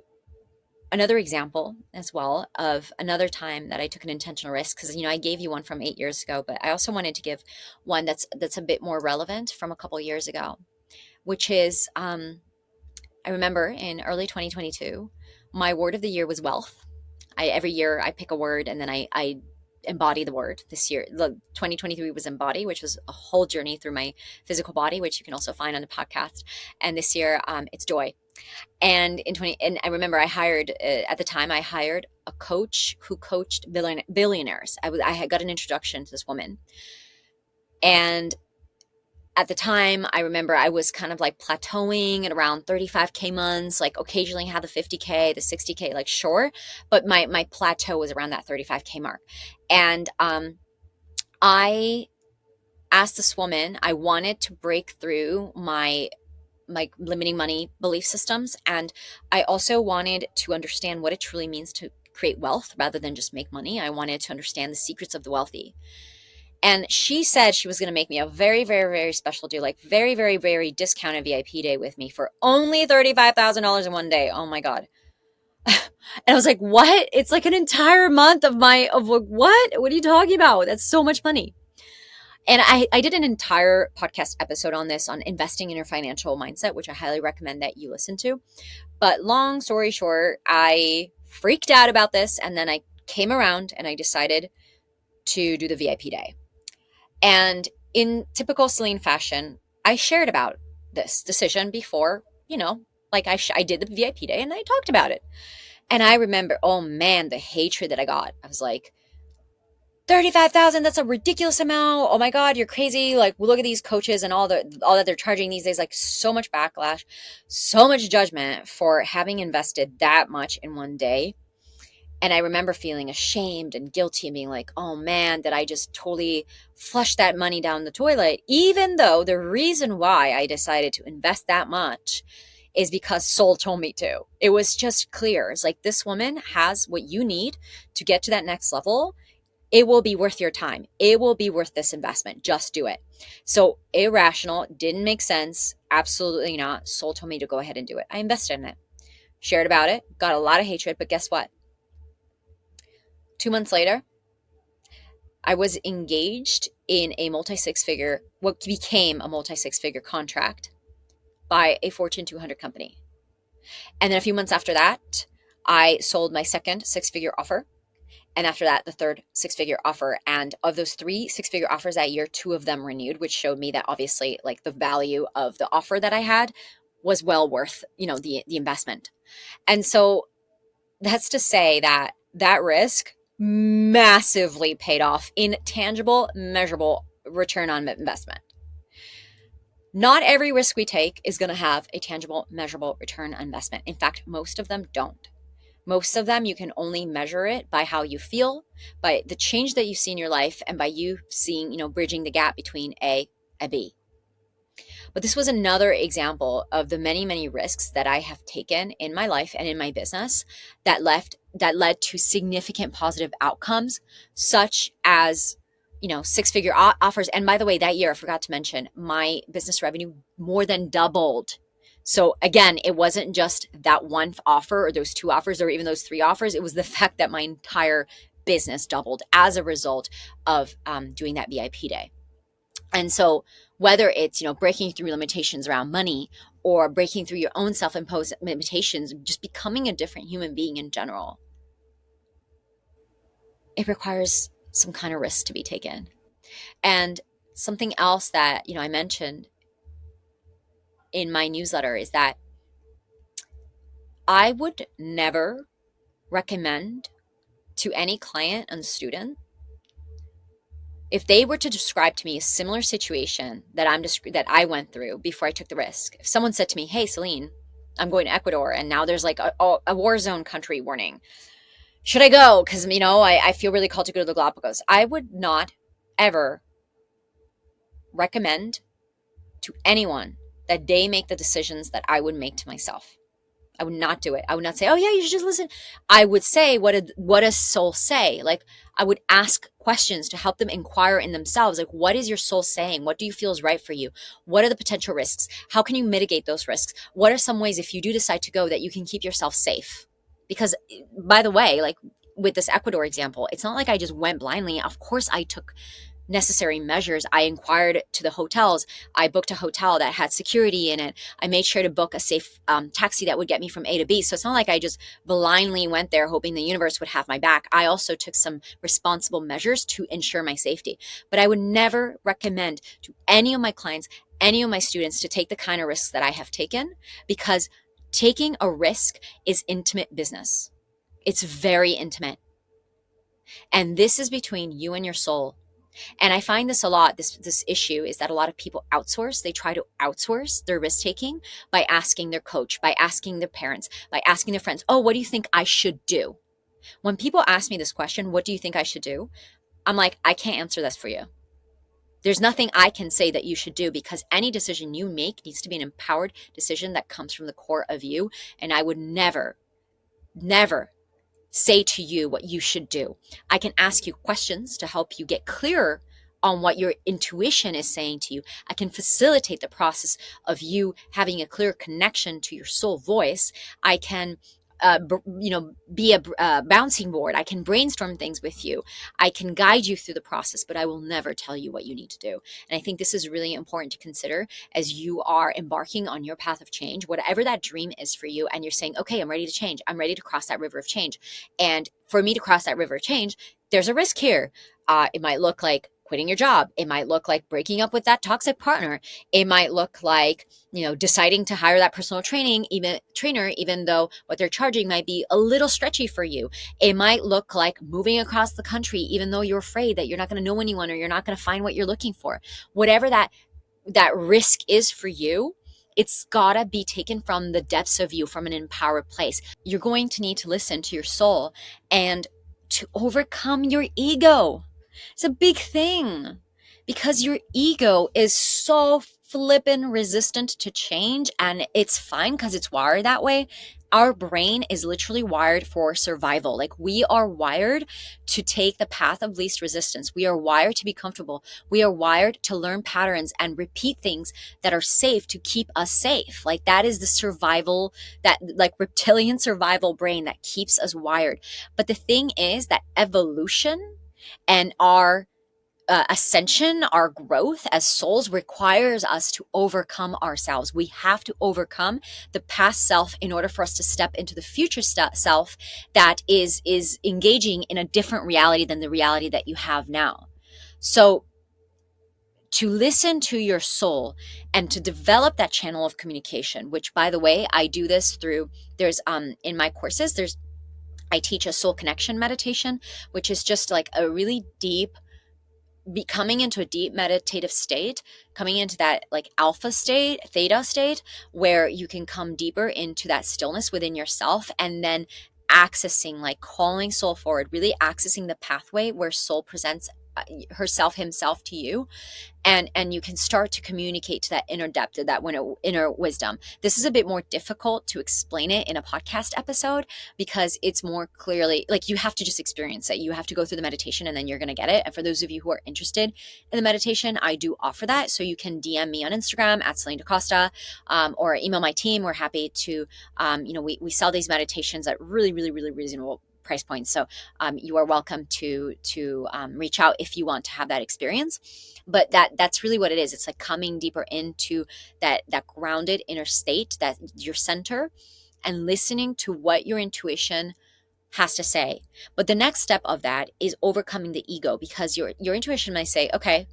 A: another example as well of another time that I took an intentional risk, because I gave you one from 8 years ago, but I also wanted to give one that's a bit more relevant from a couple years ago, which is I remember in early 2022, my word of the year was wealth. Every year I pick a word and then I embody the word. This year, the 2023 was embody, which was a whole journey through my physical body, which you can also find on the podcast. And this year, it's joy. And I remember I hired at the time I hired a coach who coached billionaires. I had got an introduction to this woman, and at the time I remember I was kind of like plateauing at around 35K months, like occasionally had the 50K, the 60K, like sure, but my plateau was around that 35K mark. And I asked this woman, I wanted to break through my limiting money belief systems, and I also wanted to understand what it truly means to create wealth rather than just make money. I wanted to understand the secrets of the wealthy. And she said she was going to make me a very, very, very special deal, like very, very, very discounted VIP day with me for only $35,000 in one day. Oh my God. And I was like, what? It's like an entire month of like, what? What are you talking about? That's so much money. And I did an entire podcast episode on this, on investing in your financial mindset, which I highly recommend that you listen to. But long story short, I freaked out about this. And then I came around and I decided to do the VIP day. And in typical Celine fashion, I shared about this decision before, like I did the VIP day and I talked about it. And I remember, oh man, the hatred that I got. I was like, 35,000, that's a ridiculous amount. Oh my God, you're crazy. Like, look at these coaches and all that they're charging these days. Like, so much backlash, so much judgment for having invested that much in one day. And I remember feeling ashamed and guilty and being like, oh man, did I just totally flush that money down the toilet? Even though the reason why I decided to invest that much is because soul told me to. It was just clear. It's like, this woman has what you need to get to that next level. It will be worth your time. It will be worth this investment. Just do it. So irrational, didn't make sense. Absolutely not. Soul told me to go ahead and do it. I invested in it, shared about it, got a lot of hatred, but guess what? 2 months later, I was engaged in what became a multi-six-figure contract by a Fortune 200 company. And then a few months after that, I sold my second six-figure offer. And after that, the third six-figure offer. And of those 3 six-figure offers that year, 2 of them renewed, which showed me that obviously like the value of the offer that I had was well worth, the investment. And so that's to say that that risk massively paid off in tangible, measurable return on investment. Not every risk we take is going to have a tangible, measurable return on investment. In fact, most of them don't. Most of them, you can only measure it by how you feel, by the change that you see in your life, and by you seeing, bridging the gap between A and B. But this was another example of the many, many risks that I have taken in my life and in my business that led to significant positive outcomes, such as, six-figure offers. And by the way, that year, I forgot to mention, my business revenue more than doubled. So again, it wasn't just that one offer or those 2 offers or even those 3 offers. It was the fact that my entire business doubled as a result of doing that VIP day. And so whether it's, breaking through limitations around money or breaking through your own self-imposed limitations, just becoming a different human being in general, it requires some kind of risk to be taken. And something else that, I mentioned in my newsletter is that I would never recommend to any client and student, if they were to describe to me a similar situation that I went through before I took the risk. If someone said to me, hey, Celine, I'm going to Ecuador and now there's like a war zone country warning. Should I go? Because, I feel really called to go to the Galapagos. I would not ever recommend to anyone that they make the decisions that I would make to myself. I would not do it. I would not say, oh yeah, you should just listen. I would say, what does soul say? Like, I would ask questions to help them inquire in themselves. Like, what is your soul saying? What do you feel is right for you? What are the potential risks? How can you mitigate those risks? What are some ways, if you do decide to go, that you can keep yourself safe? Because, by the way, like with this Ecuador example, it's not like I just went blindly. Of course, I took necessary measures. I inquired to the hotels. I booked a hotel that had security in it. I made sure to book a safe taxi that would get me from A to B. So it's not like I just blindly went there hoping the universe would have my back. I also took some responsible measures to ensure my safety. But I would never recommend to any of my clients, any of my students, to take the kind of risks that I have taken, because taking a risk is intimate business. It's very intimate. And this is between you and your soul. And I find this a lot. This issue is that a lot of people outsource. They try to outsource their risk taking by asking their coach, by asking their parents, by asking their friends, oh, what do you think I should do? When people ask me this question, what do you think I should do? I'm like, I can't answer this for you. There's nothing I can say that you should do, because any decision you make needs to be an empowered decision that comes from the core of you. And I would never, never say to you what you should do. I can ask you questions to help you get clearer on what your intuition is saying to you. I can facilitate the process of you having a clear connection to your soul voice. I can be a bouncing board. I can brainstorm things with you. I can guide you through the process, but I will never tell you what you need to do. And I think this is really important to consider as you are embarking on your path of change, whatever that dream is for you. And you're saying, okay, I'm ready to change. I'm ready to cross that river of change. And for me to cross that river of change, there's a risk here. It might look like quitting your job. It might look like breaking up with that toxic partner. It might look like, deciding to hire that personal trainer, even though what they're charging might be a little stretchy for you. It might look like moving across the country, even though you're afraid that you're not going to know anyone or you're not going to find what you're looking for. Whatever that risk is for you, it's gotta be taken from the depths of you, from an empowered place. You're going to need to listen to your soul and to overcome your ego. It's a big thing, because your ego is so flippin' resistant to change, and it's fine because it's wired that way. Our brain is literally wired for survival. Like, we are wired to take the path of least resistance. We are wired to be comfortable. We are wired to learn patterns and repeat things that are safe to keep us safe. Like, that is the survival, that like reptilian survival brain that keeps us wired. But the thing is that evolution and our ascension, our growth as souls, requires us to overcome ourselves. We have to overcome the past self in order for us to step into the future self that is engaging in a different reality than the reality that you have now. So to listen to your soul and to develop that channel of communication, which, by the way, I do this through, there's in my courses, I teach a soul connection meditation, which is just like a really deep, coming into a deep meditative state, coming into that like alpha state, theta state, where you can come deeper into that stillness within yourself, and then accessing, like calling soul forward, really accessing the pathway where soul presents herself, himself to you, and you can start to communicate to that inner depth, of that inner wisdom. This is a bit more difficult to explain it in a podcast episode, because it's more clearly, like, you have to just experience it. You have to go through the meditation and then you're going to get it. And for those of you who are interested in the meditation, I do offer that. So you can DM me on Instagram at Celine DaCosta, or email my team. We're happy to, we sell these meditations at really, really, really reasonable price points. So you are welcome to reach out if you want to have that experience. But that's really what it is. It's like coming deeper into that grounded inner state, that your center, and listening to what your intuition has to say. But the next step of that is overcoming the ego, because your intuition might say, okay,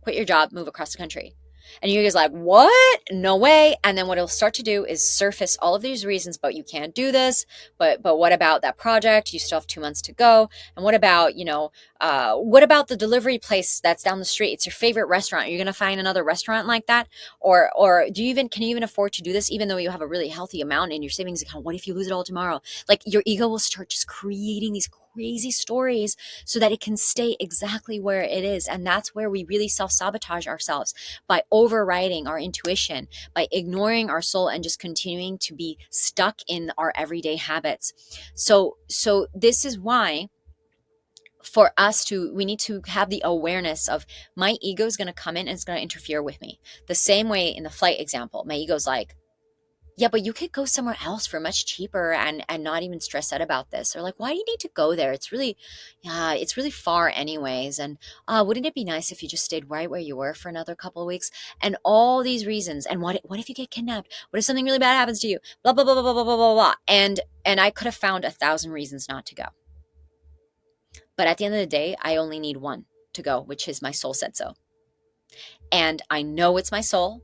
A: quit your job, move across the country. And you're just like, what? No way. And then what it'll start to do is surface all of these reasons, but you can't do this. But what about that project? You still have 2 months to go. And what about, what about the delivery place that's down the street? It's your favorite restaurant. You're going to find another restaurant like that? Or can you even afford to do this, even though you have a really healthy amount in your savings account? What if you lose it all tomorrow? Like, your ego will start just creating these crazy stories so that it can stay exactly where it is. And that's where we really self-sabotage ourselves, by overriding our intuition, by ignoring our soul and just continuing to be stuck in our everyday habits. So this is why for us to we need to have the awareness of, my ego is going to come in and it's going to interfere with me. The same way in the flight example, my ego's like, yeah, but you could go somewhere else for much cheaper and not even stress out about this. Or like, why do you need to go there? It's really, yeah, it's really far anyways. And wouldn't it be nice if you just stayed right where you were for another couple of weeks? And all these reasons. And what if you get kidnapped? What if something really bad happens to you? Blah blah blah blah blah blah blah blah. And I could have found 1,000 reasons not to go. But at the end of the day, I only need one to go, which is my soul said so. And I know it's my soul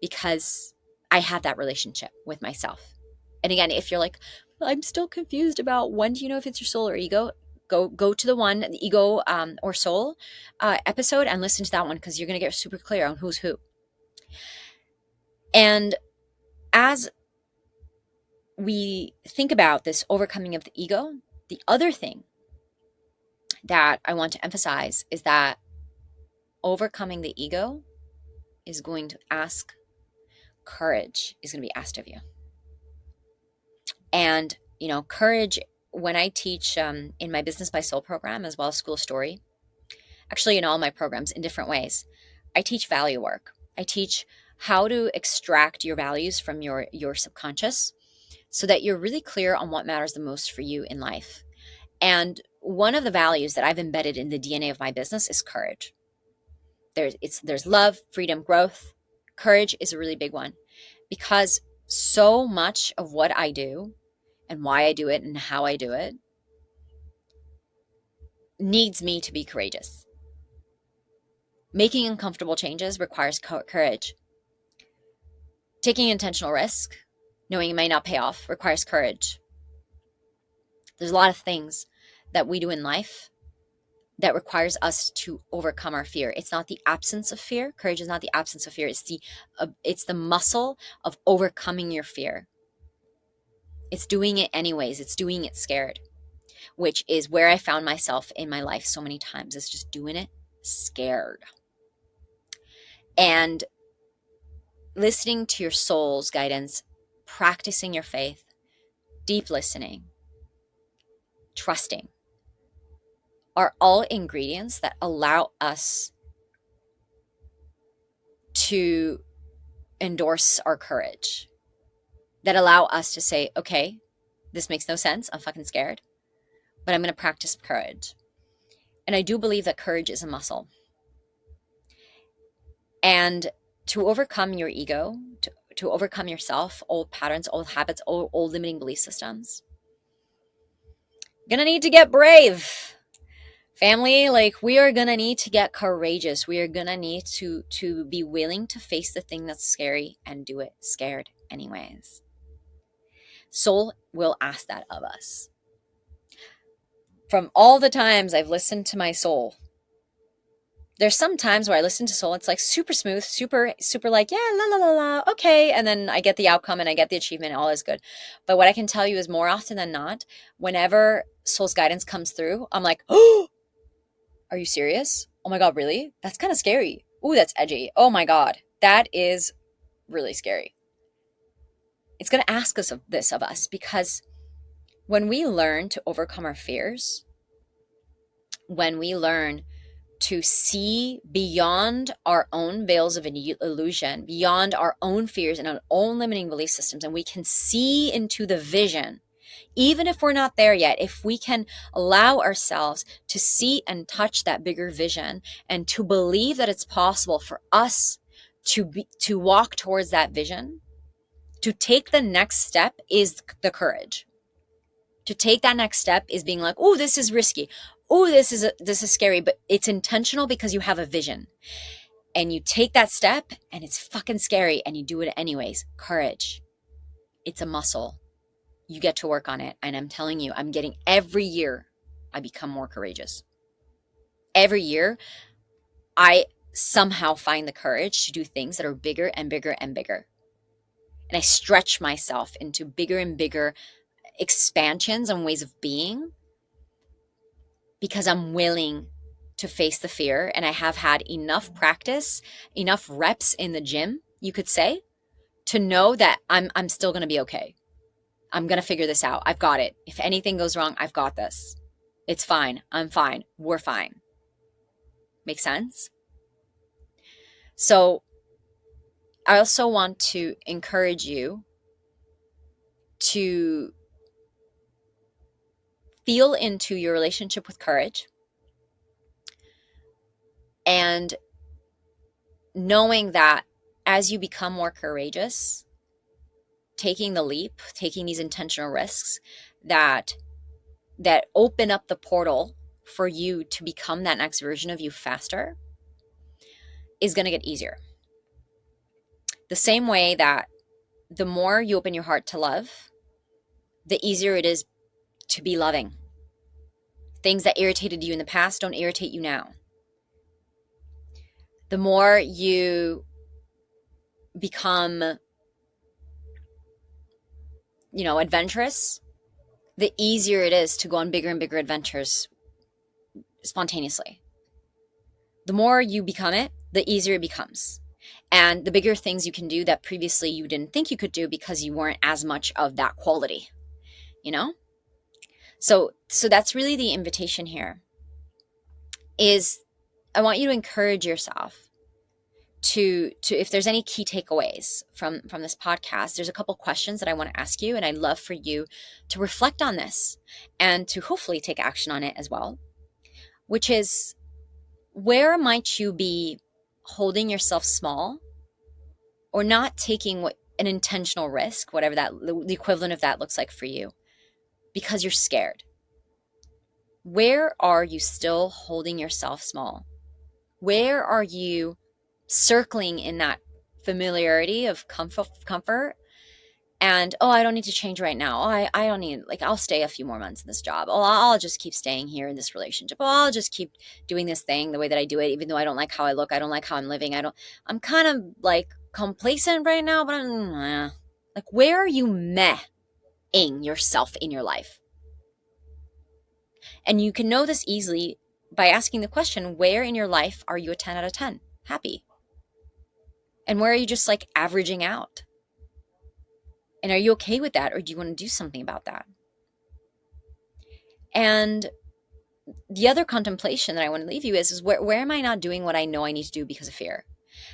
A: because I have that relationship with myself. And again, if you're like, I'm still confused about when do you know if it's your soul or ego, go to the ego or soul episode and listen to that one, because you're going to get super clear on who's who. And as we think about this overcoming of the ego, the other thing that I want to emphasize is that overcoming the ego is going to ask courage, is going to be asked of you. And, courage, when I teach in my Business by Soul program, as well as School Story, actually in all my programs in different ways, I teach value work. I teach how to extract your values from your subconscious so that you're really clear on what matters the most for you in life. And one of the values that I've embedded in the DNA of my business is courage. There's love, freedom, growth. Courage is a really big one, because so much of what I do and why I do it and how I do it needs me to be courageous. Making uncomfortable changes requires courage. Taking intentional risk, knowing it may not pay off, requires courage. There's a lot of things that we do in life that requires us to overcome our fear. It's not the absence of fear. Courage is not the absence of fear. It's the muscle of overcoming your fear. It's doing it anyways. It's doing it scared, which is where I found myself in my life so many times. It's just doing it scared. And listening to your soul's guidance, practicing your faith, deep listening, trusting, are all ingredients that allow us to endorse our courage, that allow us to say, okay, this makes no sense. I'm fucking scared, but I'm going to practice courage. And I do believe that courage is a muscle. And to overcome your ego, to overcome yourself, old patterns, old habits, old limiting belief systems, you're going to need to get brave. Family, like, we are going to need to get courageous. We are going to need to be willing to face the thing that's scary and do it scared anyways. Soul will ask that of us. From all the times I've listened to my soul, there's some times where I listen to soul, it's like super smooth, super like, yeah, la la la la, okay. And then I get the outcome and I get the achievement, all is good. But what I can tell you is, more often than not, whenever soul's guidance comes through, I'm like, oh, are you serious? Oh my God, really? That's kind of scary. Ooh, that's edgy. Oh my God, that is really scary. It's going to ask us this of us, because when we learn to overcome our fears, when we learn to see beyond our own veils of illusion, beyond our own fears and our own limiting belief systems, and we can see into the vision, even if we're not there yet, if we can allow ourselves to see and touch that bigger vision and to believe that it's possible for us to walk towards that vision, to take the next step is the courage. To take that next step is being like, oh, this is risky. Oh, this is scary, but it's intentional because you have a vision. And you take that step and it's fucking scary and you do it anyways. Courage. It's a muscle. You get to work on it. And I'm telling you, every year I become more courageous. Every year I somehow find the courage to do things that are bigger and bigger and bigger. And I stretch myself into bigger and bigger expansions and ways of being because I'm willing to face the fear, and I have had enough practice, enough reps in the gym, you could say, to know that I'm still going to be okay. I'm going to figure this out. I've got it. If anything goes wrong, I've got this. It's fine. I'm fine. We're fine. Make sense? So I also want to encourage you to feel into your relationship with courage, and knowing that as you become more courageous, taking the leap, taking these intentional risks that open up the portal for you to become that next version of you faster, is going to get easier. The same way that the more you open your heart to love, the easier it is to be loving. Things that irritated you in the past don't irritate you now. The more you become, adventurous, the easier it is to go on bigger and bigger adventures spontaneously. The more you become it, the easier it becomes. And the bigger things you can do that previously you didn't think you could do because you weren't as much of that quality, So that's really the invitation here, is I want you to encourage yourself to if there's any key takeaways from this podcast, there's a couple questions that I want to ask you, and I'd love for you to reflect on this and to hopefully take action on it as well, which is, where might you be holding yourself small or not taking an intentional risk, whatever the equivalent of that looks like for you, because you're scared? Where are you still holding yourself small? Where are you circling in that familiarity of comfort, and I don't need to change right now. I don't need, I'll stay a few more months in this job. I'll just keep staying here in this relationship. I'll just keep doing this thing the way that I do it, even though I don't like how I look. I don't like how I'm living. I'm kind of complacent right now, but where are you meh-ing yourself in your life? And you can know this easily by asking the question, where in your life are you a 10 out of 10 happy? And where are you just averaging out? And are you okay with that? Or do you want to do something about that? And the other contemplation that I want to leave you is where am I not doing what I know I need to do because of fear?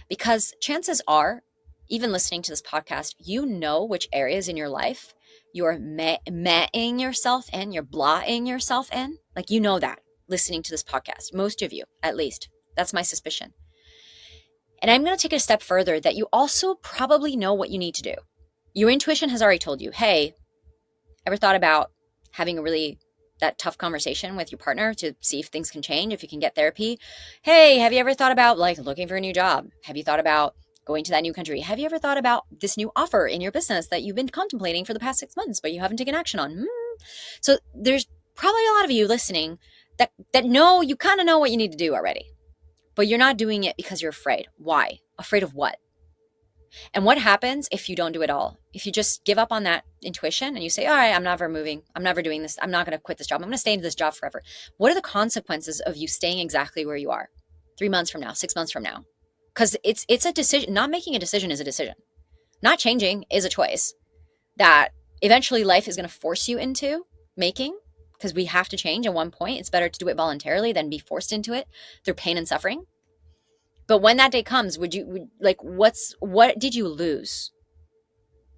A: Because chances are, even listening to this podcast, you know which areas in your life you're meh-ing yourself in, you're blah-ing yourself in. You know that, listening to this podcast. Most of you, at least. That's my suspicion. And I'm going to take it a step further, that you also probably know what you need to do. Your intuition has already told you, hey, ever thought about having that tough conversation with your partner to see if things can change, if you can get therapy? Hey, have you ever thought about looking for a new job? Have you thought about going to that new country? Have you ever thought about this new offer in your business that you've been contemplating for the past 6 months, but you haven't taken action on? So there's probably a lot of you listening that know, you kind of know what you need to do already, but you're not doing it because you're afraid. Why? Afraid of what? And what happens if you don't do it all? If you just give up on that intuition and you say, all right, I'm never moving. I'm never doing this. I'm not going to quit this job. I'm going to stay in this job forever. What are the consequences of you staying exactly where you are 3 months from now, 6 months from now? Because it's a decision. Not making a decision is a decision. Not changing is a choice that eventually life is going to force you into making, because we have to change at one point. It's better to do it voluntarily than be forced into it through pain and suffering. But when that day comes, what did you lose?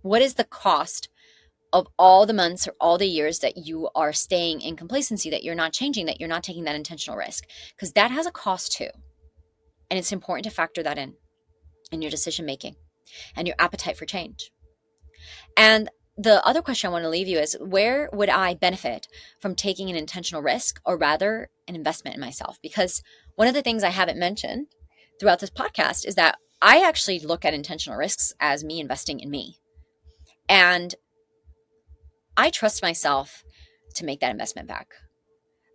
A: What is the cost of all the months or all the years that you are staying in complacency, that you're not changing, that you're not taking that intentional risk? Because that has a cost too. And it's important to factor that in your decision making and your appetite for change. And the other question I want to leave you is, where would I benefit from taking an intentional risk, or rather an investment in myself? Because one of the things I haven't mentioned throughout this podcast is that I actually look at intentional risks as me investing in me. And I trust myself to make that investment back.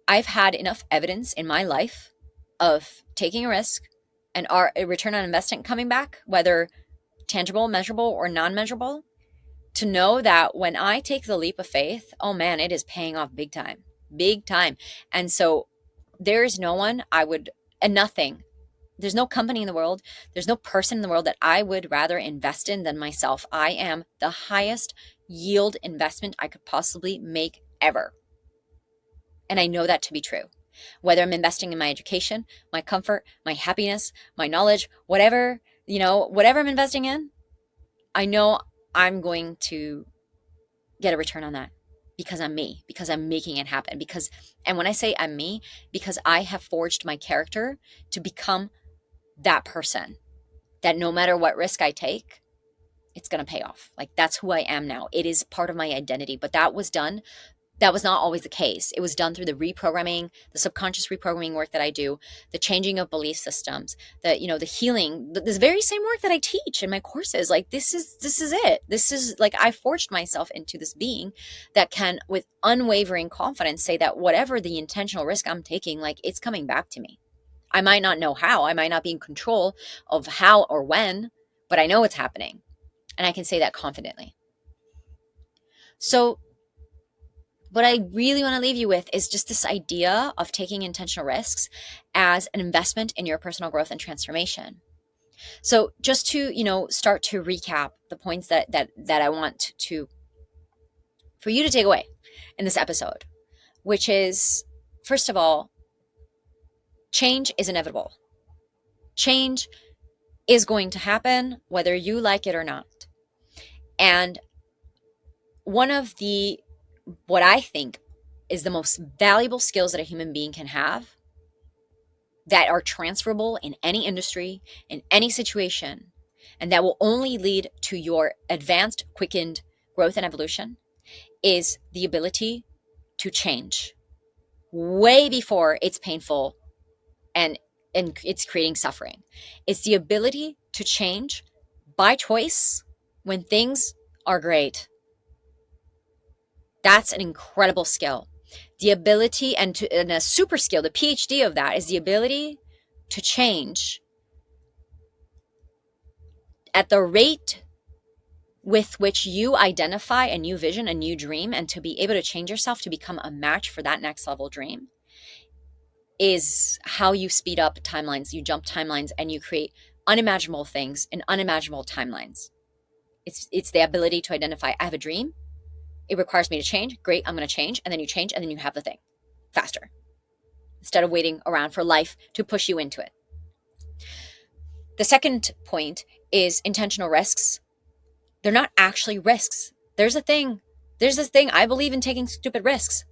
A: I've had enough evidence in my life of taking a risk and a return on investment coming back, whether tangible, measurable, or non-measurable, to know that when I take the leap of faith, oh man, it is paying off big time, big time. And so there is no one I would, and nothing, there's no company in the world, there's no person in the world that I would rather invest in than myself. I am the highest yield investment I could possibly make ever. And I know that to be true. Whether I'm investing in my education, my comfort, my happiness, my knowledge, whatever, whatever I'm investing in, I know I'm going to get a return on that because I'm me, because I'm making it happen. And when I say I'm me, because I have forged my character to become that person that no matter what risk I take, it's going to pay off. Like that's who I am now. It is part of my identity, but that was not always the case. It was done through the reprogramming, the subconscious reprogramming work that I do, the changing of belief systems, the healing, this very same work that I teach in my courses. Like this is it. This is like I forged myself into this being that can, with unwavering confidence, say that whatever the intentional risk I'm taking, like it's coming back to me. I might not know how, I might not be in control of how or when, but I know it's happening. And I can say that confidently. So what I really want to leave you with is just this idea of taking intentional risks as an investment in your personal growth and transformation. So just to, start to recap the points that I want to for you to take away in this episode, which is, first of all, change is inevitable. Change is going to happen whether you like it or not. And one of what I think is the most valuable skills that a human being can have that are transferable in any industry, in any situation, and that will only lead to your advanced, quickened growth and evolution is the ability to change way before it's painful and it's creating suffering. It's the ability to change by choice when things are great. That's an incredible skill. The ability and a super skill, the PhD of that is the ability to change at the rate with which you identify a new vision, a new dream, and to be able to change yourself to become a match for that next level dream is how you speed up timelines. You jump timelines and you create unimaginable things in unimaginable timelines. It's the ability to identify, I have a dream. It requires me to change. Great, I'm going to change. And then you change and then you have the thing faster instead of waiting around for life to push you into it. The second point is intentional risks. They're not actually risks. There's this thing. I believe in taking stupid risks,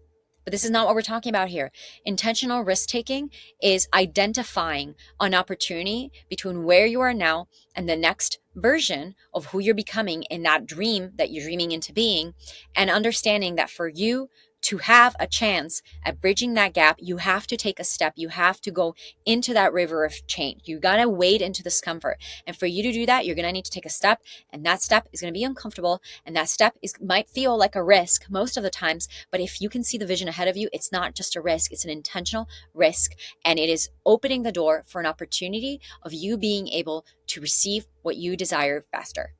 A: but this is not what we're talking about here. Intentional risk taking is identifying an opportunity between where you are now and the next version of who you're becoming in that dream that you're dreaming into being, and understanding that for you to have a chance at bridging that gap, you have to take a step. You have to go into that river of change. You got to wade into discomfort. And for you to do that, you're going to need to take a step. And that step is going to be uncomfortable. And that step might feel like a risk most of the times. But if you can see the vision ahead of you, it's not just a risk. It's an intentional risk. And it is opening the door for an opportunity of you being able to receive what you desire faster.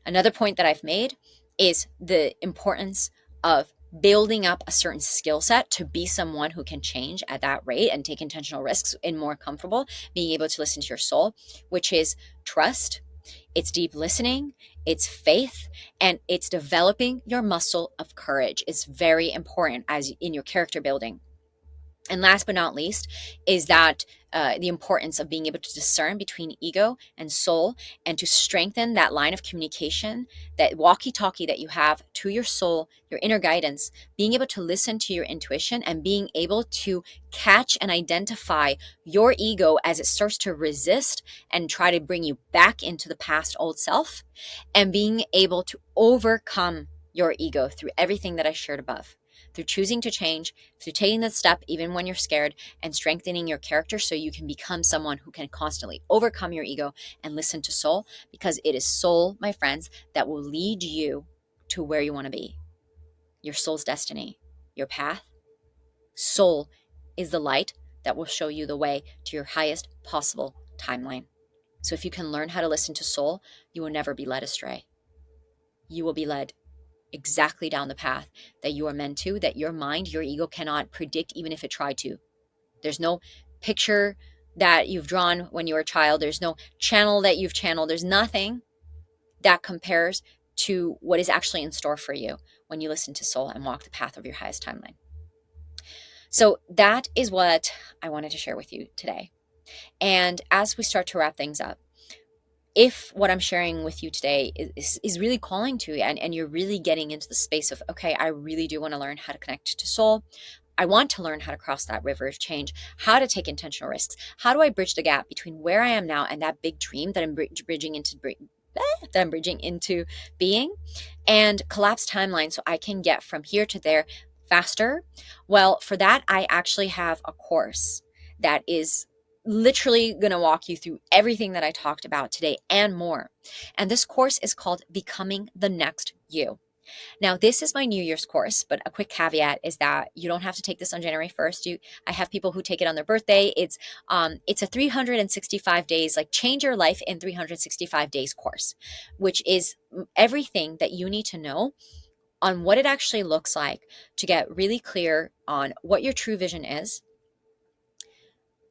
A: Another point that I've made is the importance of building up a certain skill set to be someone who can change at that rate and take intentional risks and more comfortable being able to listen to your soul, which is trust, it's deep listening, it's faith, and it's developing your muscle of courage. It's very important as in your character building. And last but not least is that the importance of being able to discern between ego and soul and to strengthen that line of communication, that walkie-talkie that you have to your soul, your inner guidance, being able to listen to your intuition and being able to catch and identify your ego as it starts to resist and try to bring you back into the past old self, and being able to overcome your ego through everything that I shared above. Through choosing to change, through taking the step even when you're scared, and strengthening your character so you can become someone who can constantly overcome your ego and listen to soul, because it is soul, my friends, that will lead you to where you want to be. Your soul's destiny, your path. Soul is the light that will show you the way to your highest possible timeline. So if you can learn how to listen to soul, you will never be led astray. You will be led exactly down the path that you are meant to, that your mind, your ego cannot predict even if it tried to. There's no picture that you've drawn when you were a child. There's no channel that you've channeled. There's nothing that compares to what is actually in store for you when you listen to soul and walk the path of your highest timeline. So that is what I wanted to share with you today. And as we start to wrap things up, if what I'm sharing with you today is really calling to you, and you're really getting into the space of, okay, I really do want to learn how to connect to soul. I want to learn how to cross that river of change, how to take intentional risks. How do I bridge the gap between where I am now and that big dream that I'm bridging into being, and collapse timeline so I can get from here to there faster? Well, for that, I actually have a course that is literally going to walk you through everything that I talked about today and more. And this course is called Becoming the Next You. Now, this is my New Year's course, but a quick caveat is that you don't have to take this on January 1st. I have people who take it on their birthday. It's a 365 days, like change your life in 365 days course, which is everything that you need to know on what it actually looks like to get really clear on what your true vision is,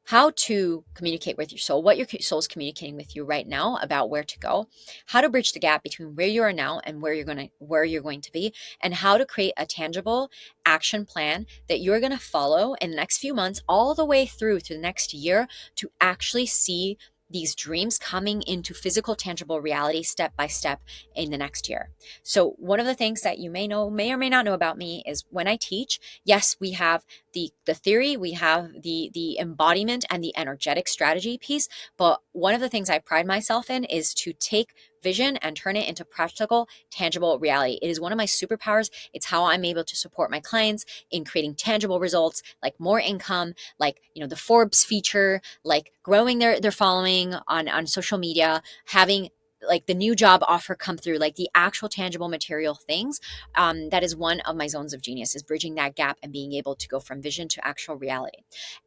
A: how to communicate with your soul, what your soul is communicating with you right now about where to go, how to bridge the gap between where you are now and where you're going to be, and how to create a tangible action plan that you're going to follow in the next few months all the way through to the next year to actually see these dreams coming into physical, tangible reality step by step in the next year. So one of the things that you may or may not know about me is when I teach, yes, we have the theory, we have the embodiment and the energetic strategy piece. But one of the things I pride myself in is to take vision and turn it into practical, tangible reality. It is one of my superpowers. It's how I'm able to support my clients in creating tangible results, like more income, like, the Forbes feature, like growing their following on social media, having like the new job offer come through, like the actual tangible material things. That is one of my zones of genius, is bridging that gap and being able to go from vision to actual reality.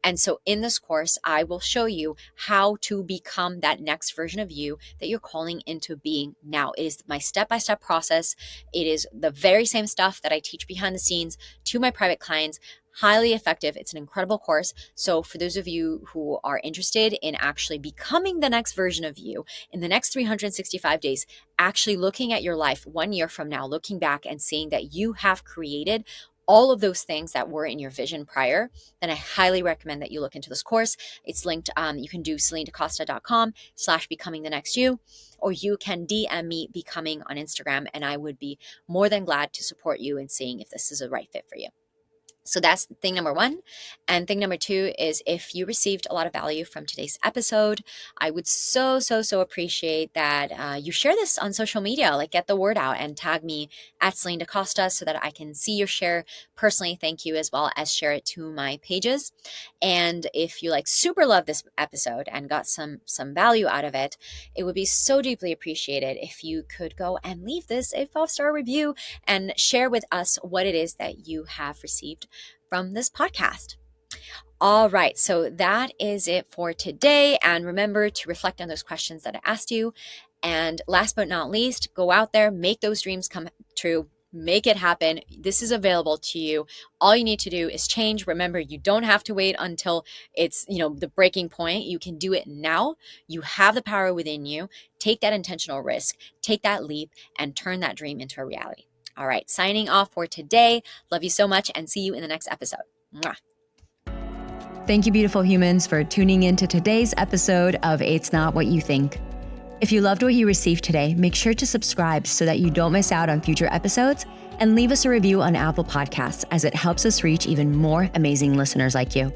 A: And so in this course, I will show you how to become that next version of you that you're calling into being now. It is my step-by-step process. It is the very same stuff that I teach behind the scenes to my private clients. Highly effective. It's an incredible course. So for those of you who are interested in actually becoming the next version of you in the next 365 days, actually looking at your life 1 year from now, looking back and seeing that you have created all of those things that were in your vision prior, then I highly recommend that you look into this course. It's linked. You can do CelineDaCosta.com/becoming the next you, or you can DM me becoming on Instagram, and I would be more than glad to support you in seeing if this is a right fit for you. So that's thing number one. And thing number two is, if you received a lot of value from today's episode, I would so appreciate that you share this on social media, like get the word out and tag me at Celine DaCosta so that I can see your share personally. Thank you, as well as share it to my pages. And if you super love this episode and got some value out of it, it would be so deeply appreciated if you could go and leave this a 5-star review and share with us what it is that you have received from this podcast. All right, so that is it for today. And remember to reflect on those questions that I asked you. And last but not least, go out there, make those dreams come true, make it happen. This is available to you. All you need to do is change. Remember, you don't have to wait until it's, the breaking point. You can do it now. You have the power within you. Take that intentional risk, take that leap, and turn that dream into a reality. All right, signing off for today. Love you so much, and see you in the next episode. Mwah.
B: Thank you, beautiful humans, for tuning in to today's episode of It's Not What You Think. If you loved what you received today, make sure to subscribe so that you don't miss out on future episodes, and leave us a review on Apple Podcasts, as it helps us reach even more amazing listeners like you.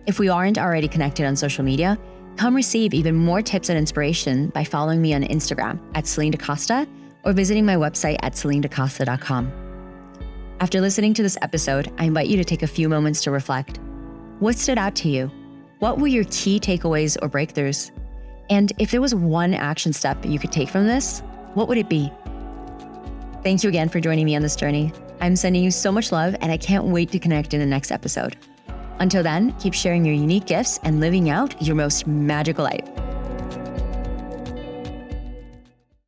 B: If we aren't already connected on social media, come receive even more tips and inspiration by following me on Instagram at Celine DaCosta, or visiting my website at CelineDaCosta.com. After listening to this episode, I invite you to take a few moments to reflect. What stood out to you? What were your key takeaways or breakthroughs? And if there was one action step you could take from this, what would it be? Thank you again for joining me on this journey. I'm sending you so much love, and I can't wait to connect in the next episode. Until then, keep sharing your unique gifts and living out your most magical life.